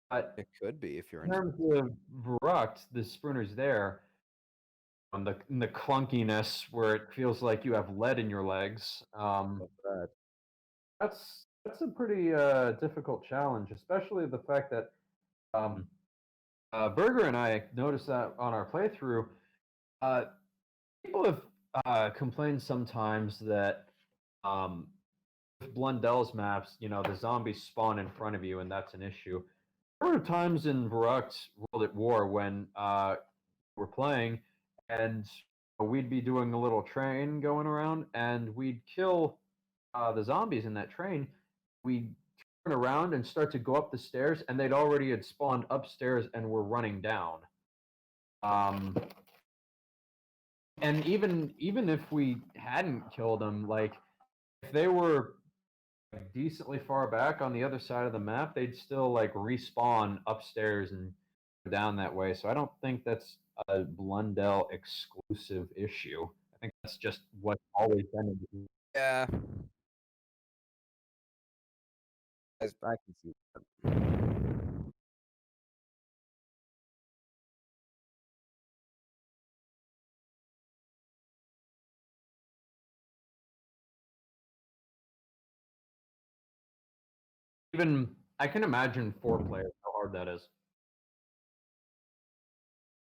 But It could be if you're in terms of Verruct, the sprinters there, and the clunkiness where it feels like you have lead in your legs. What's that? That's a pretty difficult challenge, especially the fact that um, Burger and I noticed that on our playthrough. Uh, People have complained sometimes that um, with Blundell's maps, the zombies spawn in front of you, and that's an issue. There were times in Varrock's World at War when we're playing, and we'd be doing a little train going around, and we'd kill the zombies in that train. We'd turn around and start to go up the stairs, and they'd already had spawned upstairs and were running down. Um, and even if we hadn't killed them, like if they were decently far back on the other side of the map, they'd still like respawn upstairs and go down that way. So I don't think that's a Blundell exclusive issue. I think that's just what's always been. Yeah. I can see that. Even I can imagine 4 players how hard that is.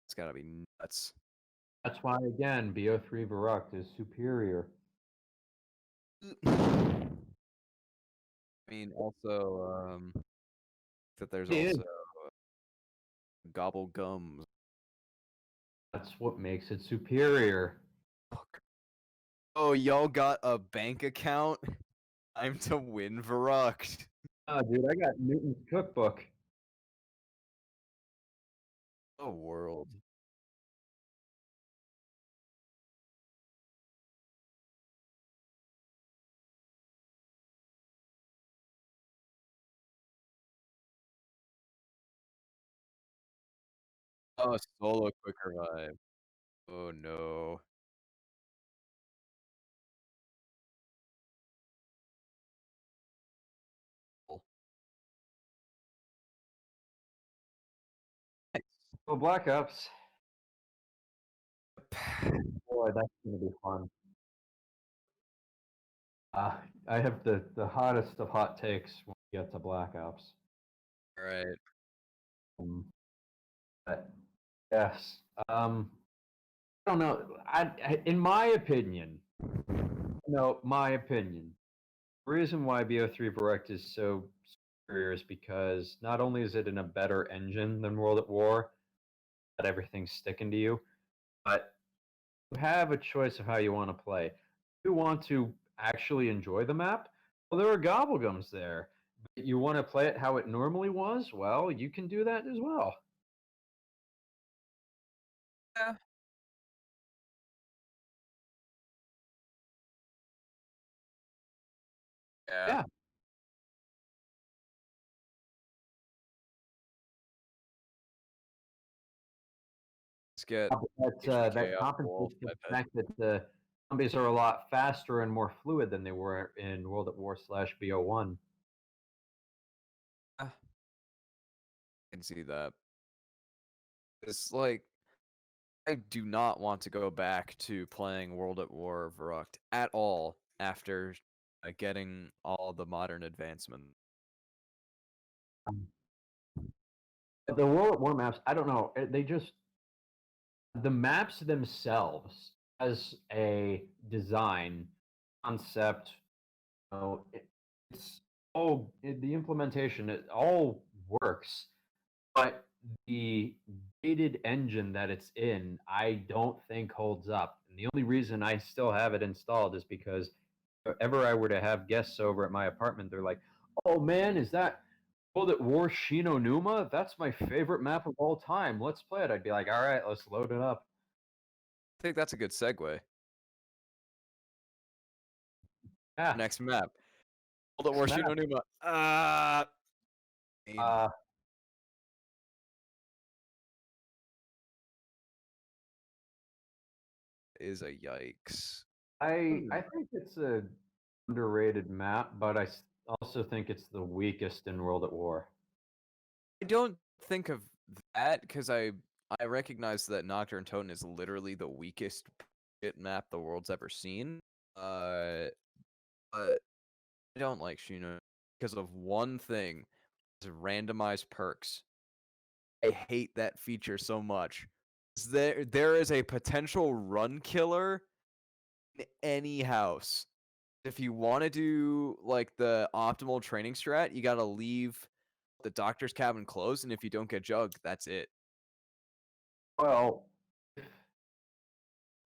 It's gotta be nuts. That's why again, BO3 Varrock is superior. I mean, also, that there's It is. also gobble gums. That's what makes it superior. Oh, y'all got a bank account? Time to win Varrock. Oh, dude, I got Newton's cookbook. Oh, world. Oh, solo quick revive. Oh no. Nice. Oh, Black Ops. Boy, that's gonna be fun. I have the hottest of hot takes when we get to Black Ops. All right. But yes, I don't know. In my opinion, my opinion, the reason why BO3 Direct is so superior is because not only is it in a better engine than World at War, that everything's sticking to you, but you have a choice of how you want to play. If you want to actually enjoy the map, well, there are gobblegums there. But you want to play it how it normally was, well, you can do that as well. Yeah. Yeah. Let's get That HBK off the wall. compensates for the fact that the zombies are a lot faster and more fluid than they were in World at War / BO1. I can see that. It's like I do not want to go back to playing World at War Varrock at all after getting all the modern advancement. The World at War maps, I don't know, the maps themselves as a design concept, it's all the implementation. It all works, but the gated engine that it's in, I don't think holds up. And the only reason I still have it installed is because if ever I were to have guests over at my apartment, they're like, "Oh man, is that World at War Shinonuma? That's my favorite map of all time. Let's play it." I'd be like, "All right, let's load it up." I think that's a good segue. Yeah. Next map. World at War Next map. Shinonuma. Is a yikes. I think it's a underrated map, but I also think it's the weakest in World at War. I don't think of that because I I recognize that Nocturne Totem is literally the weakest shit map the world's ever seen. But I don't like Shino because of one thing: is randomized perks. I hate that feature so much. There is a potential run killer in any house. If you want to do like the optimal training strat, you gotta leave the doctor's cabin closed, and if you don't get jugged, that's it. Well, I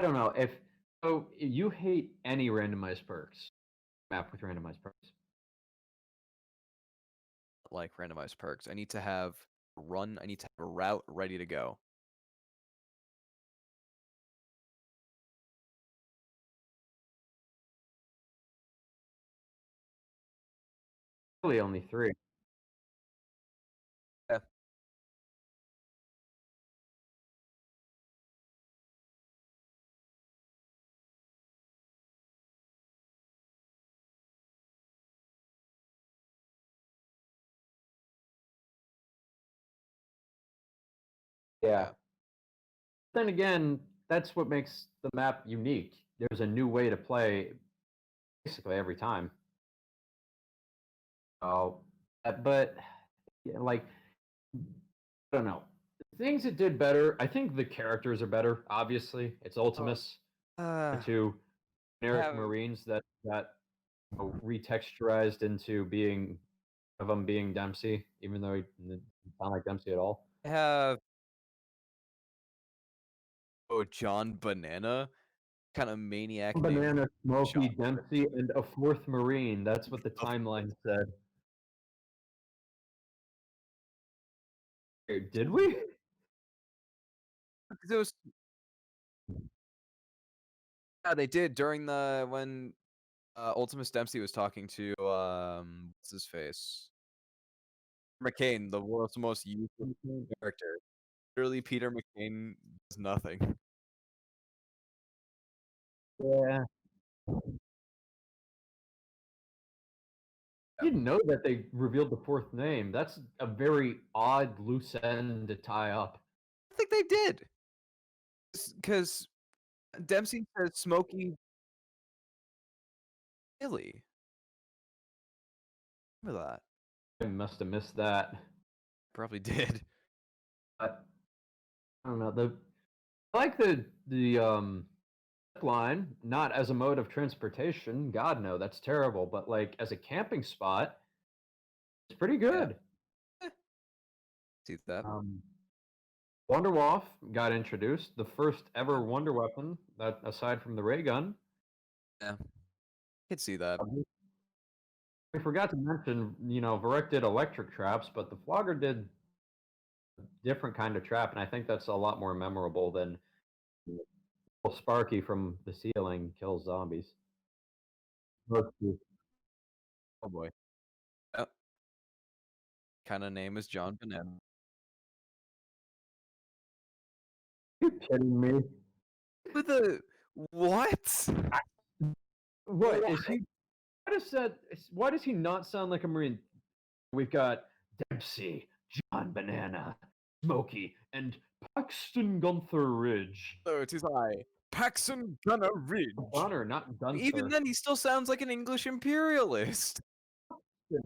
don't know if so. You hate any randomized perks map with randomized perks. Like randomized perks, I need to have a run. I need to have a route ready to go. Really, only 3. Yeah. Yeah. Then again, that's what makes the map unique. There's a new way to play basically every time. Oh, but yeah, like I don't know. Things it did better. I think the characters are better. Obviously, it's Ultimus. The Uh, two generic have Marines that retexturized into being of them being Dempsey, even though he didn't sound like Dempsey at all. I have John Banana, kind of maniac named Banana, Smokey, John. Dempsey, and a 4th Marine. That's what the timeline said. Did we? It was, yeah, they did during when Ultimus Dempsey was talking to what's his face? McCain, the world's most useless character. Literally, Peter McCain does nothing. Yeah. I didn't know that they revealed the 4th name. That's a very odd loose end to tie up. I think they did, because Dempsey says Smokey. Really? Remember that? I must have missed that. Probably did. But I don't know. I like the line, not as a mode of transportation. God no, that's terrible. But like as a camping spot, it's pretty Yeah. good. See that? Wonderwolf got introduced, the first ever wonder weapon that aside from the ray gun. Yeah. Could see that. I forgot to mention, Varek did electric traps, but the Flogger did a different kind of trap, and I think that's a lot more memorable than Sparky from the ceiling kills zombies. Oh boy. Yep. Kind of name is John Banana. You kidding me? With the what? What is he? Why does he not sound like a Marine? We've got Dempsey, John Banana, Smokey, and Paxton Gunther Ridge. Oh, it is I, Paxton Gunner Ridge. Gunner, not Gunther. Even then, he still sounds like an English imperialist. I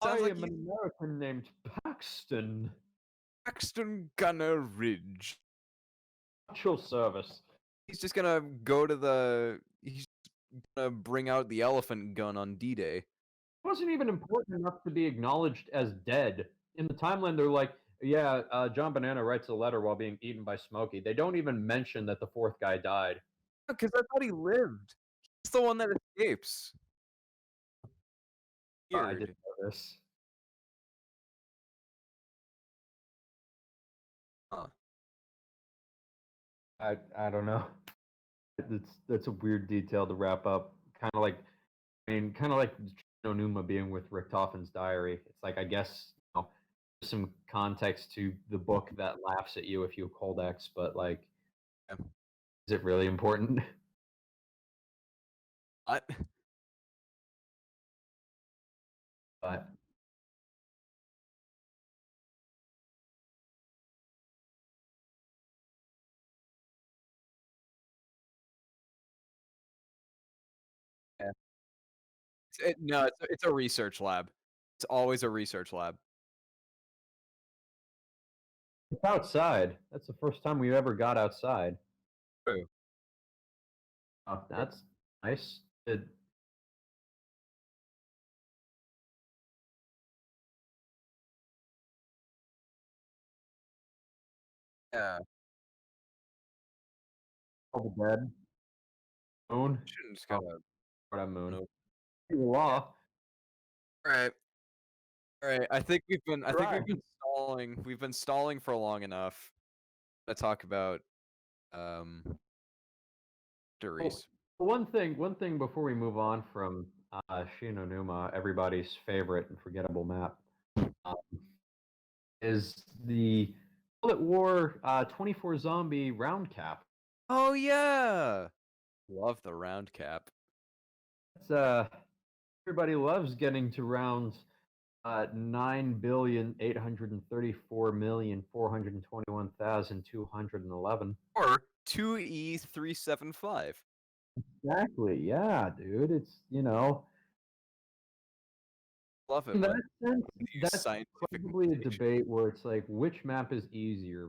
Sounds like am an American named Paxton. Paxton Gunner Ridge. Actual service. He's just gonna go to the. He's gonna bring out the elephant gun on D-Day. It wasn't even important enough to be acknowledged as dead. In the timeline, they're like, yeah, John Banana writes a letter while being eaten by Smokey. They don't even mention that the 4th guy died. Because I thought he lived. He's the one that escapes. I Weird. didn't know this. Huh. I don't know. That's a weird detail to wrap up. Kind of like, Numa being with Richtofen's diary. It's like, I guess, there's some context to the book that laughs at you if you cold X, but like, Yeah. is it really important? What? But No, it's a research lab. It's always a research lab. It's outside. That's the first time we ever got outside. True. Oh, that's nice. Yeah. All the dead. Moon. Shouldn't just Oh, gotta. what a moon. Nope. Law. All right. All right. I think we've been Right. stalling. We've been stalling for long enough. Let's talk about Doris. One thing before we move on from Shinonuma, everybody's favorite and forgettable map, um, is the Bullet War 24 zombie round cap. Oh yeah. Love the round cap. It's, everybody loves getting to rounds 9,834,421,211. Or 2E375. Exactly. Yeah, dude. It's Love it. in that when sense, you use that's scientific probably a notation. debate where it's like, which map is easier,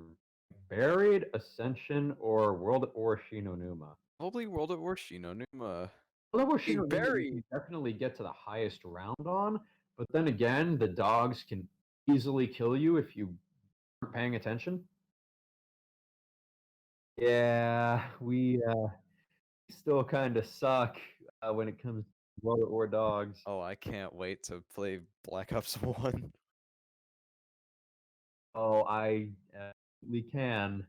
Buried, Ascension, or World at War Shinonuma? Probably World at War Shinonuma. World at War Hey, Shinonuma, you Buried. can definitely get to the highest round on, but then again, the dogs can easily kill you if you aren't paying attention. Yeah, we still kind of suck when it comes to World at War dogs. Oh, I can't wait to play Black Ops 1. Oh, I absolutely can.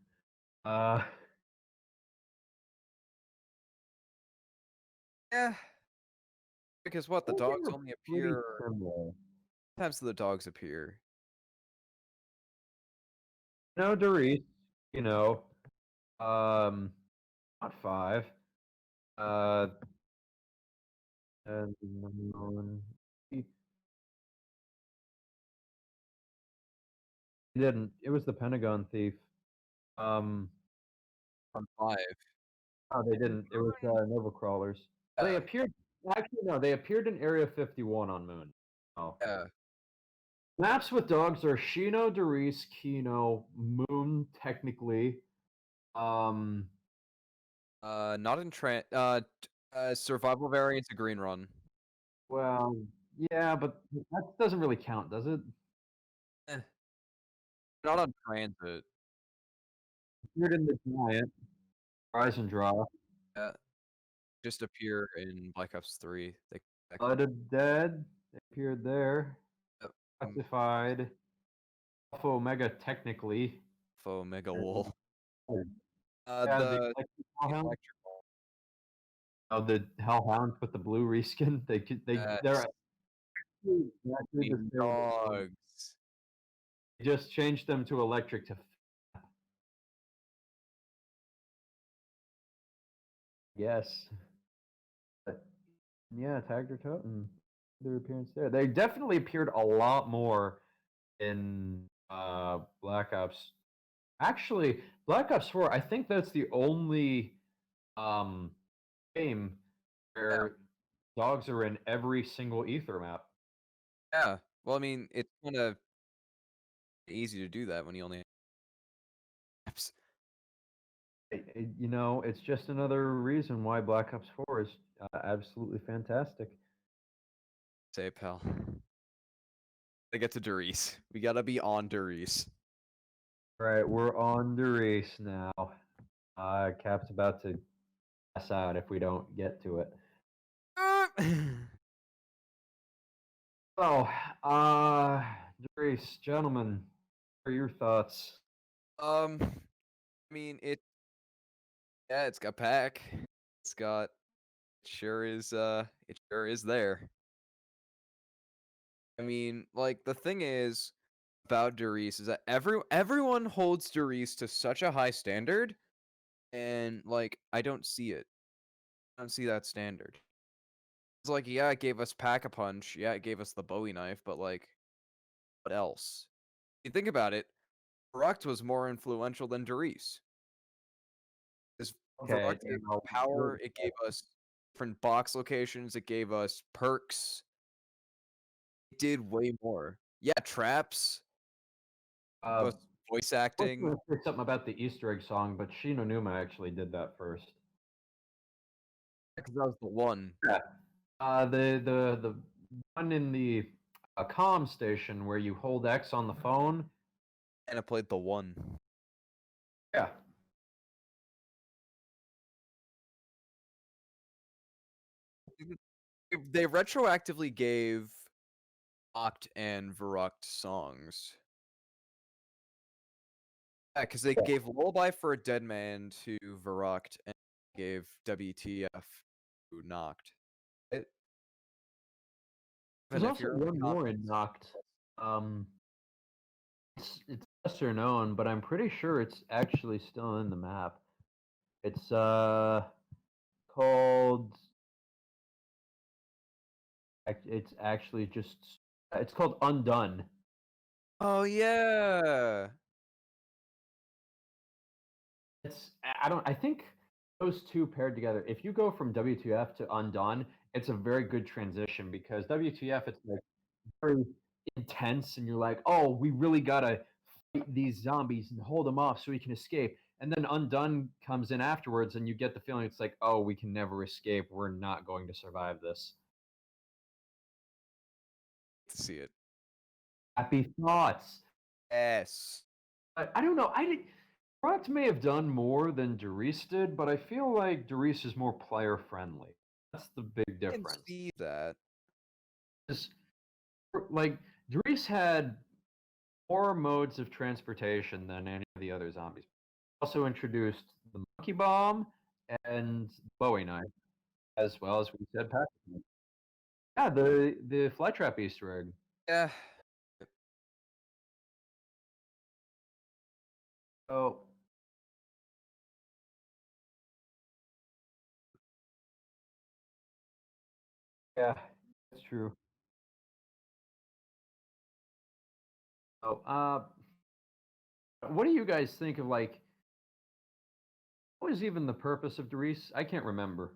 Uh, Yeah. Because what, the I think dogs we're only pretty appear. similar. Sometimes the dogs appear. No, Doris, um, not 5. Uh, and he didn't. It was the Pentagon thief. Um, On 5. oh, they didn't. It was Nova Crawlers. They Yeah. appeared. Actually, no, they appeared in Area 51 on Moon. Oh. Yeah. Maps with dogs are Shino, Doris, Kino, Moon, technically. Not in survival variants of Green Run. Well, yeah, but that doesn't really count, does it? Not on transit. Appeared in the Giant, Rise and Draw. Yeah. Just appear in Black Ops 3. Blood of Dead, they appeared there. Yep. Rectified. Alpha Omega, technically. Faux Mega Wool. Yeah, The electric Hellhound. electrical. Oh, the Hellhound with the blue reskin. They're Yes. actually the same. Dogs. They just changed them to electric to yes. But yeah, tagged or Totem. Their appearance there. They definitely appeared a lot more in Black Ops. Actually, Black Ops 4, I think that's the only game where dogs are in every single ether map. Yeah. Well, I mean, it's kind of easy to do that when you only have maps. It's just another reason why Black Ops 4 is absolutely fantastic. Say, pal. They get to Doris. We gotta be on Doris. All right, we're on the race now. Cap's about to pass out if we don't get to it. So, Doris, gentlemen, what are your thoughts? I mean, it's got pack. It's got, it sure is there. I mean, like, the thing is about Doris is that everyone holds Doris to such a high standard, and like, I don't see it. I don't see that standard. It's like, yeah, it gave us Pack-a-Punch, yeah, it gave us the Bowie knife, but like, what else? You think about it, Verruct was more influential than Doris. This Okay, Verruct gave us power, it gave us different box locations. It gave us perks. It did way more. Yeah, traps. Uh, Voice I was acting. going to say something about the Easter egg song, but Shino Numa actually did that first. Because that was the one. Yeah. The one in the comm station where you hold X on the phone. And I played the one. Yeah. They retroactively gave Oct and Verruct songs. Yeah, because they gave Lullaby for a Dead Man to Verruct and gave WTF to Knocked. There's also one more in Knocked. It's lesser known, but I'm pretty sure it's actually still in the map. It's called. It's actually just. It's called Undone. Oh yeah. I think those two paired together. If you go from WTF to Undone, it's a very good transition because WTF it's like very intense, and you're like, oh, we really gotta fight these zombies and hold them off so we can escape. And then Undone comes in afterwards, and you get the feeling it's like, oh, we can never escape. We're not going to survive this. See it. Happy thoughts. Yes. I don't know. Rock may have done more than Derice did, but I feel like Derice is more player friendly. That's the big I can difference. see that. Like Derice had more modes of transportation than any of the other zombies. Also introduced the monkey bomb and Bowie knife, as well as we said, passive. Yeah, the flytrap Easter egg. Yeah. So yeah, that's true. So what do you guys think of like? What was even the purpose of Derice? I can't remember.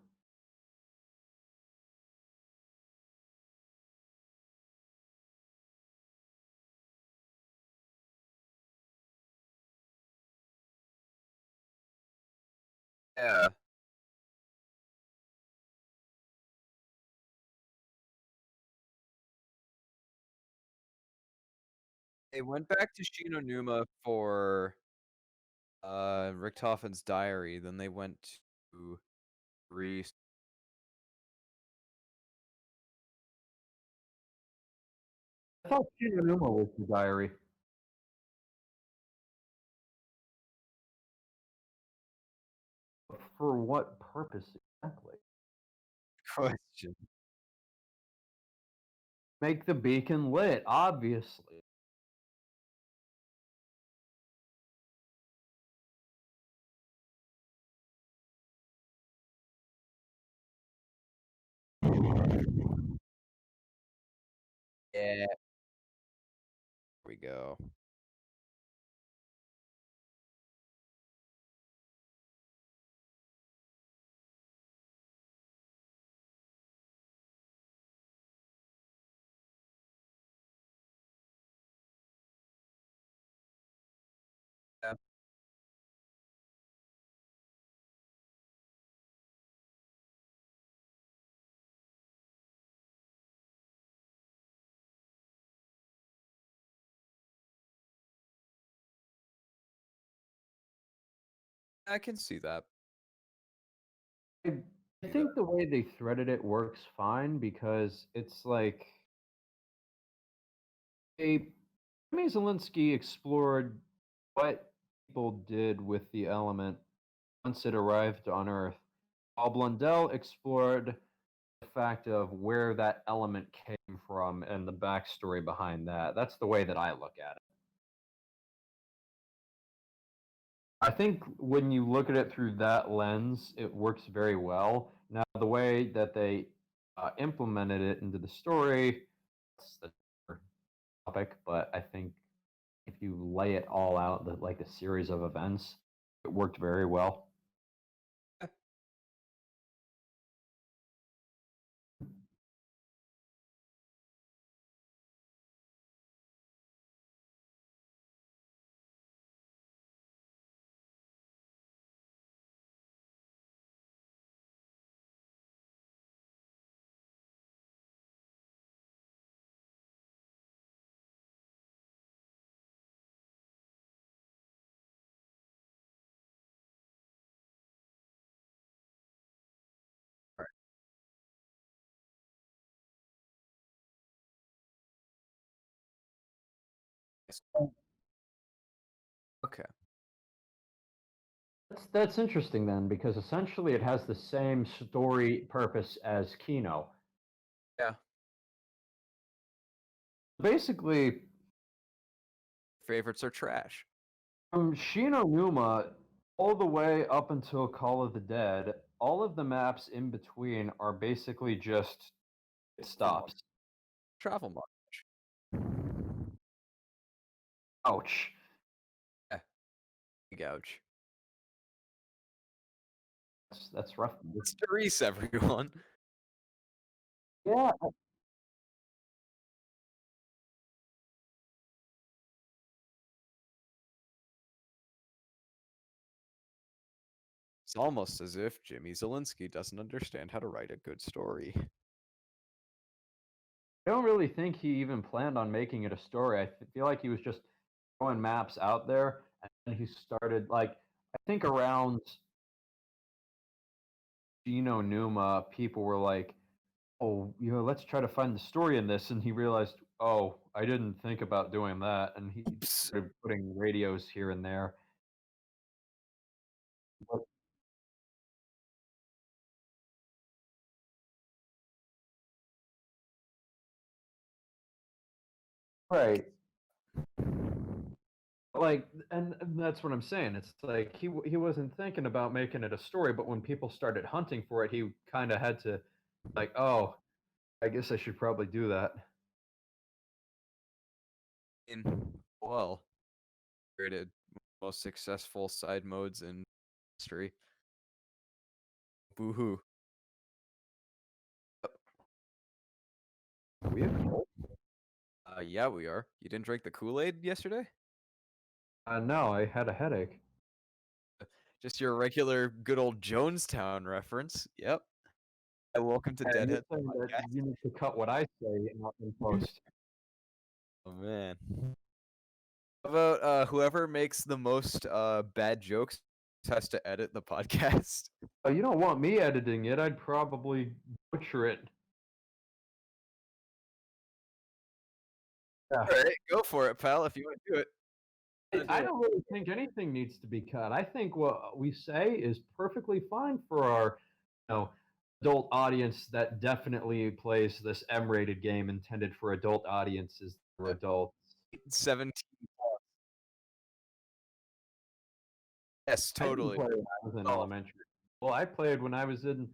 Yeah. They went back to Shinonuma for Richtofen's diary, then they went to Reese. I thought Shinonuma was the diary. For what purpose exactly? Question. Make the beacon lit, obviously. Yeah. There we go. Yeah. I can see that. I think the way they threaded it works fine because it's like Zelensky explored what people did with the element once it arrived on Earth, while Blundell explored the fact of where that element came from and the backstory behind that. That's the way that I look at it. I think when you look at it through that lens, it works very well. Now, the way that they implemented it into the story, that's the topic. But I think if you lay it all out, like a series of events, it worked very well. Okay. That's interesting then, because essentially it has the same story purpose as Kino. Yeah. Basically, Favorites are trash. from Shino Numa all the way up until Call of the Dead, all of the maps in between are basically just stops. Travel montage. Ouch. Yeah. Big ouch. That's rough. It's Therese, everyone. Yeah. It's almost as if Jimmy Zielinski doesn't understand how to write a good story. I don't really think he even planned on making it a story. I feel like he was just throwing maps out there, and he started like I think around Gino Numa, people were like, "Oh, let's try to find the story in this," and he realized, "Oh, I didn't think about doing that," and he Oops. started putting radios here and there. But, right. Like, and that's what I'm saying. It's like he wasn't thinking about making it a story, but when people started hunting for it, he kind of had to like, oh, I guess I should probably do that. Well, created most successful side modes in history. Boo-hoo. We have cold? Yeah, we are. You didn't drink the Kool-Aid yesterday? No, I had a headache. Just your regular good old Jonestown reference. Yep. Welcome to Dead You're Headz saying that Podcast. you need to cut what I say in post. Oh man. How about whoever makes the most bad jokes has to edit the podcast? Oh, you don't want me editing it. I'd probably butcher it. Yeah. Alright, go for it, pal, if you want to do it. I don't really think anything needs to be cut. I think what we say is perfectly fine for our, adult audience that definitely plays this M-rated game intended for adult audiences for adults. 17. Yes, I didn't totally. play when I was in Oh. elementary. Well, I played when I was in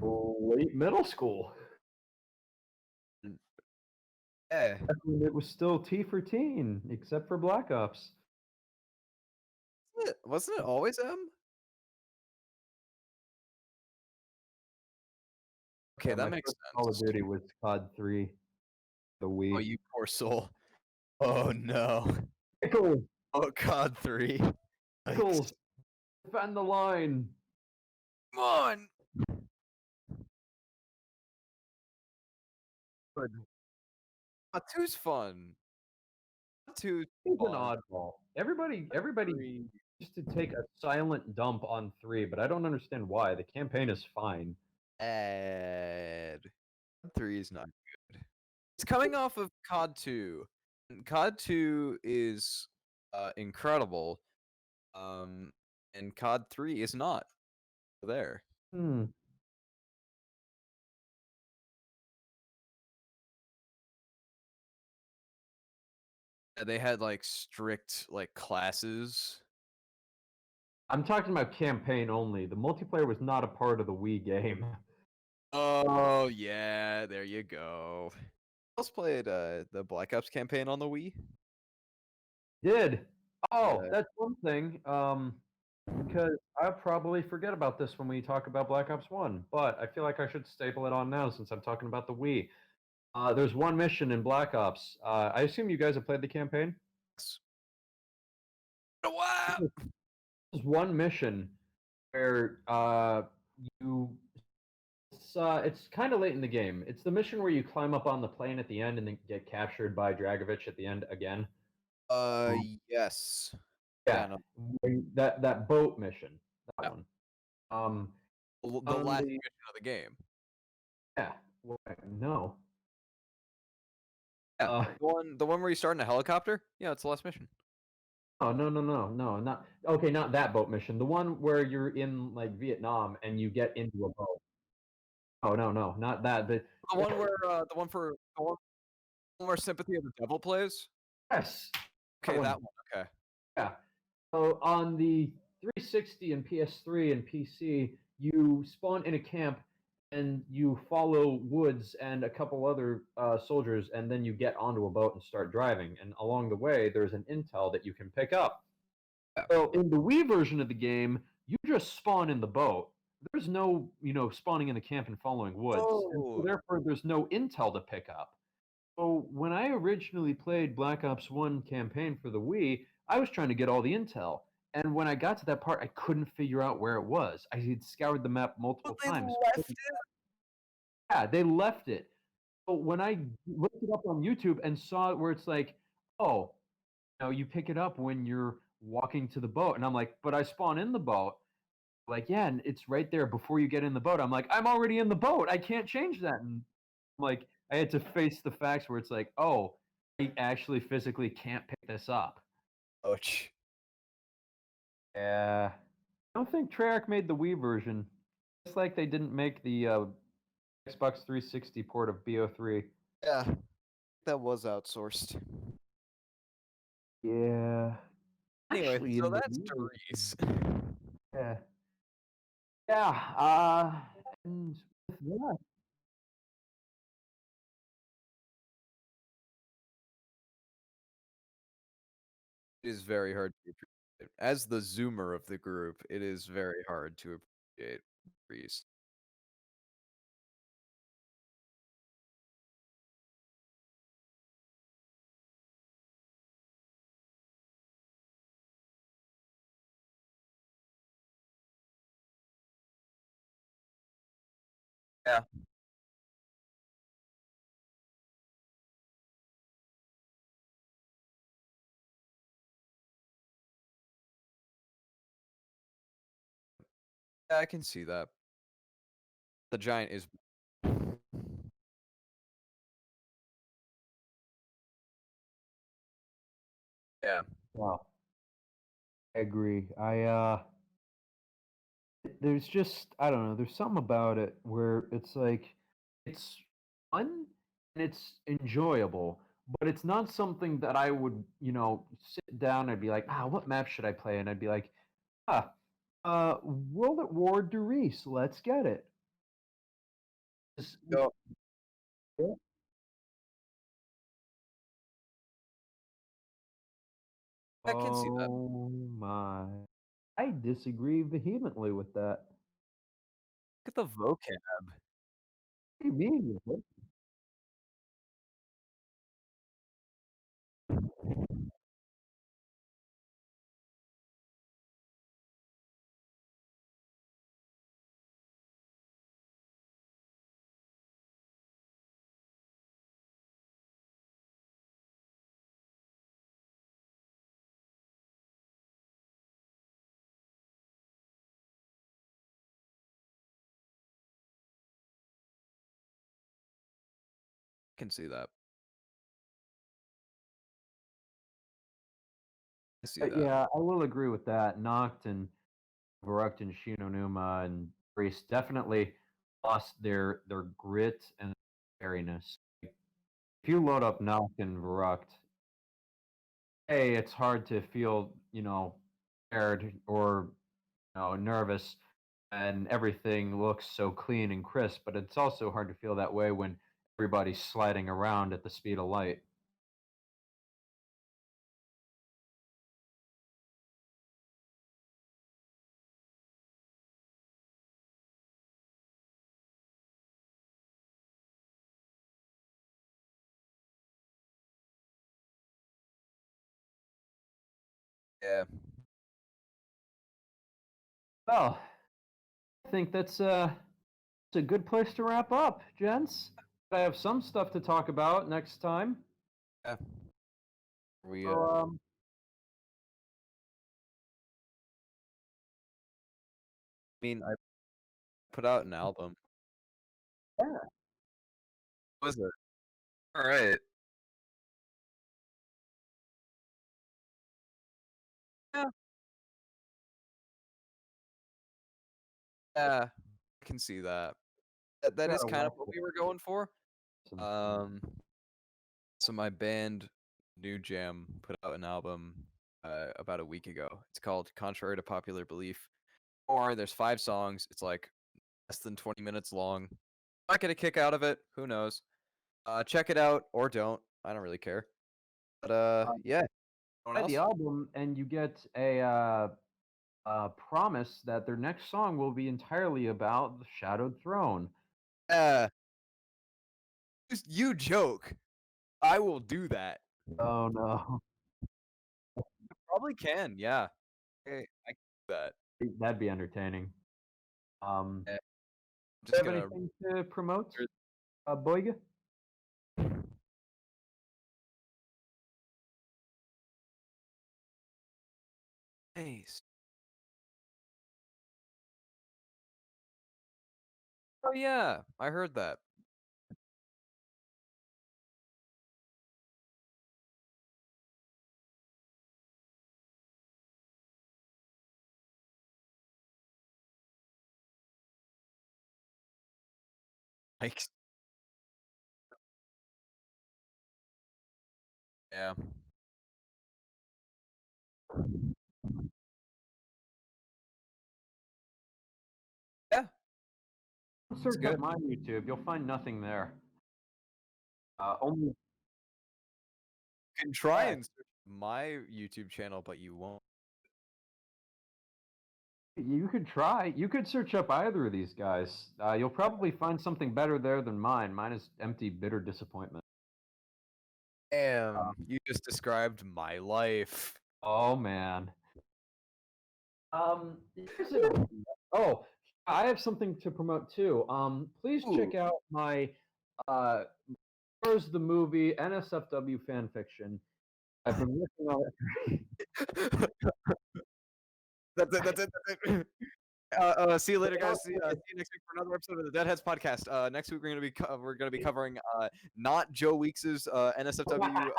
late middle school. Yeah. Back when it was still T for teen, except for Black Ops. Wasn't it always M? Okay, that My makes first Call of sense. Duty was COD 3, the Oh, Wii. you poor soul. Oh no. Pickles, Oh, COD 3. Pickles, defend the line. Come on. Good. COD 2's fun. COD 2's He's an fun. oddball. Everybody used to take a silent dump on 3, but I don't understand why. The campaign is fine. Ed. COD 3 is not good. It's coming off of COD 2. And COD 2 is incredible. And COD 3 is not there. Hmm. They had like strict like classes. I'm talking about campaign only. The multiplayer was not a part of the Wii game. Oh yeah, there you go. I also played the Black Ops campaign on the Wii. Did. Oh, Yeah. that's one thing. Because I'll probably forget about this when we talk about Black Ops 1, but I feel like I should staple it on now since I'm talking about the Wii. There's one mission in Black Ops. I assume you guys have played the campaign? Wow. There's one mission where you it's kind of late in the game. It's the mission where you climb up on the plane at the end and then get captured by Dragovich at the end again. Yes. Yeah, no. that boat mission, that Yeah. one. The on last the- mission of the game. Yeah, well, no. Yeah, the one where you start in a helicopter. Yeah, it's the last mission. Oh no, not okay, not that boat mission. The one where you're in like Vietnam and you get into a boat. Oh no, not that. But The one where the one where Sympathy of the Devil plays. yes, Okay, that one. Okay. Yeah. So on the 360 and PS3 and PC, you spawn in a camp and you follow Woods and a couple other soldiers, and then you get onto a boat and start driving. And along the way, there's an intel that you can pick up. Yeah. So in the Wii version of the game, you just spawn in the boat. There's no, spawning in the camp and following Woods. And so Oh. therefore, there's no intel to pick up. So when I originally played Black Ops 1 campaign for the Wii, I was trying to get all the intel. And when I got to that part, I couldn't figure out where it was. I had scoured the map multiple But they times. left it. Yeah, they left it. So when I looked it up on YouTube and saw it where it's like, oh, you pick it up when you're walking to the boat. And I'm like, but I spawn in the boat. Like, yeah, and it's right there before you get in the boat. I'm like, I'm already in the boat. I can't change that. And like, I had to face the facts where it's like, oh, I actually physically can't pick this up. Ouch. Yeah. I don't think Treyarch made the Wii version. Just like they didn't make the Xbox 360 port of BO3. Yeah, that was outsourced. Yeah. Anyway, Actually, so in the that's Wii Derice. Yeah. Yeah. And with that, It is very hard to appreciate. As the zoomer of the group, it is very hard to appreciate Derice. Yeah. Yeah, I can see that. The giant is. Yeah. wow, I agree. There's just, I don't know, there's something about it where it's like, it's fun and it's enjoyable, but it's not something that I would, sit down and be like, what map should I play? And I'd be like, ah, World at War Derice, let's get it. Just- Yo, yeah. I can see that. Oh my. I disagree vehemently with that. Look at the vocab. What do you mean? What? Can see that. I see that. Yeah, I will agree with that. Noct and Varuk and Shinonuma and Priest definitely lost their grit and airiness. If you load up Noct and Varuk, hey, it's hard to feel, scared or nervous and everything looks so clean and crisp, but it's also hard to feel that way when everybody's sliding around at the speed of light. Yeah. Well, I think it's a good place to wrap up, gents. I have some stuff to talk about next time. Yeah. We So, mean I put out an album. yeah. Was it? All right. Yeah, I can see that. That is Gotta kind of watch what it. we were going for. Some- So my band New Jam put out an album about a week ago. It's called Contrary to Popular Belief. Or there's 5 songs. It's like less than 20 minutes long. Might get a kick out of it. Who knows? Check it out or don't. I don't really care. But yeah. Buy the album and you get a promise that their next song will be entirely about the Shadowed Throne. Just you joke. I will do that. Oh no, Probably can. Yeah. I can do that. that'd be entertaining. Do Yeah, you just have gonna. anything to promote, Boyga? Nice. Oh yeah, I heard that. Like, yeah. Yeah, Search good. up my YouTube. You'll find nothing there. Only You can try and search my YouTube channel, but you won't. you could try. You could search up either of these guys. You'll probably find something better there than mine. Mine is empty, bitter disappointment. Damn, you just described my life. Oh man. Here's an oh, I have something to promote too. Please check out my Where's the movie NSFW fan fiction. I've been working on it. That's it. That's it. That's it. See you later, guys. See you next week for another episode of the Dead Headz Podcast. Next week we're gonna be covering not Joe Weeks's NSFW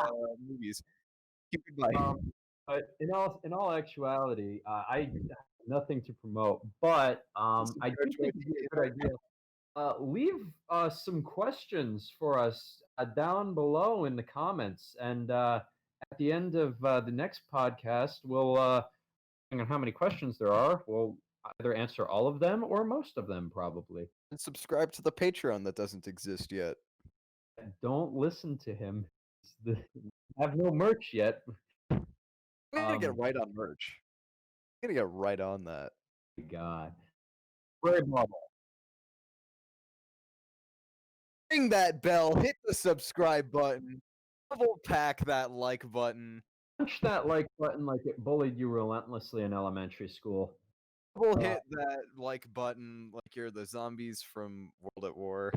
movies. Goodbye. But in all actuality, I have nothing to promote. But I do think it'd be a good idea. Leave some questions for us down below in the comments, and at the end of the next podcast, we'll, depending on how many questions there are, we'll either answer all of them or most of them, probably. And subscribe to the Patreon that doesn't exist yet. Don't listen to him. Have no merch yet. I'm gonna get right on merch. I'm gonna get right on that. God. Very bubble. Ring that bell, hit the subscribe button, double pack that like button, Punch that like button like it bullied you relentlessly in elementary school. double hit that like button like you're the zombies from World at War.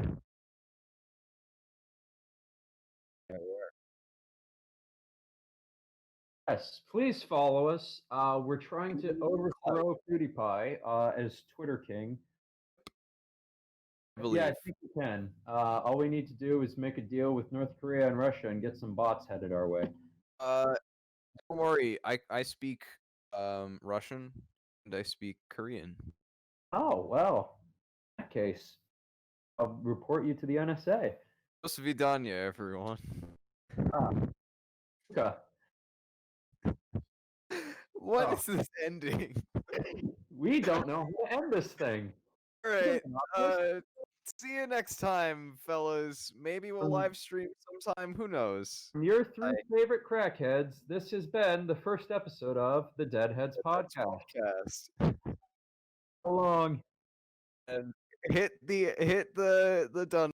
Yes, please follow us. We're trying to overthrow PewDiePie as Twitter king. I believe. Yeah, I think we can. All we need to do is make a deal with North Korea and Russia and get some bots headed our way. Don't worry, I speak Russian and I speak Korean. Oh, well. In that case, I'll report you to the NSA. До свидания, everyone. Okay. What is this ending? We don't know how to end this thing. Alright, see you next time, fellas. Maybe we'll live stream sometime, who knows? From your 3 favorite crackheads, this has been the first episode of the Dead Headz Podcast. So long. And hit the done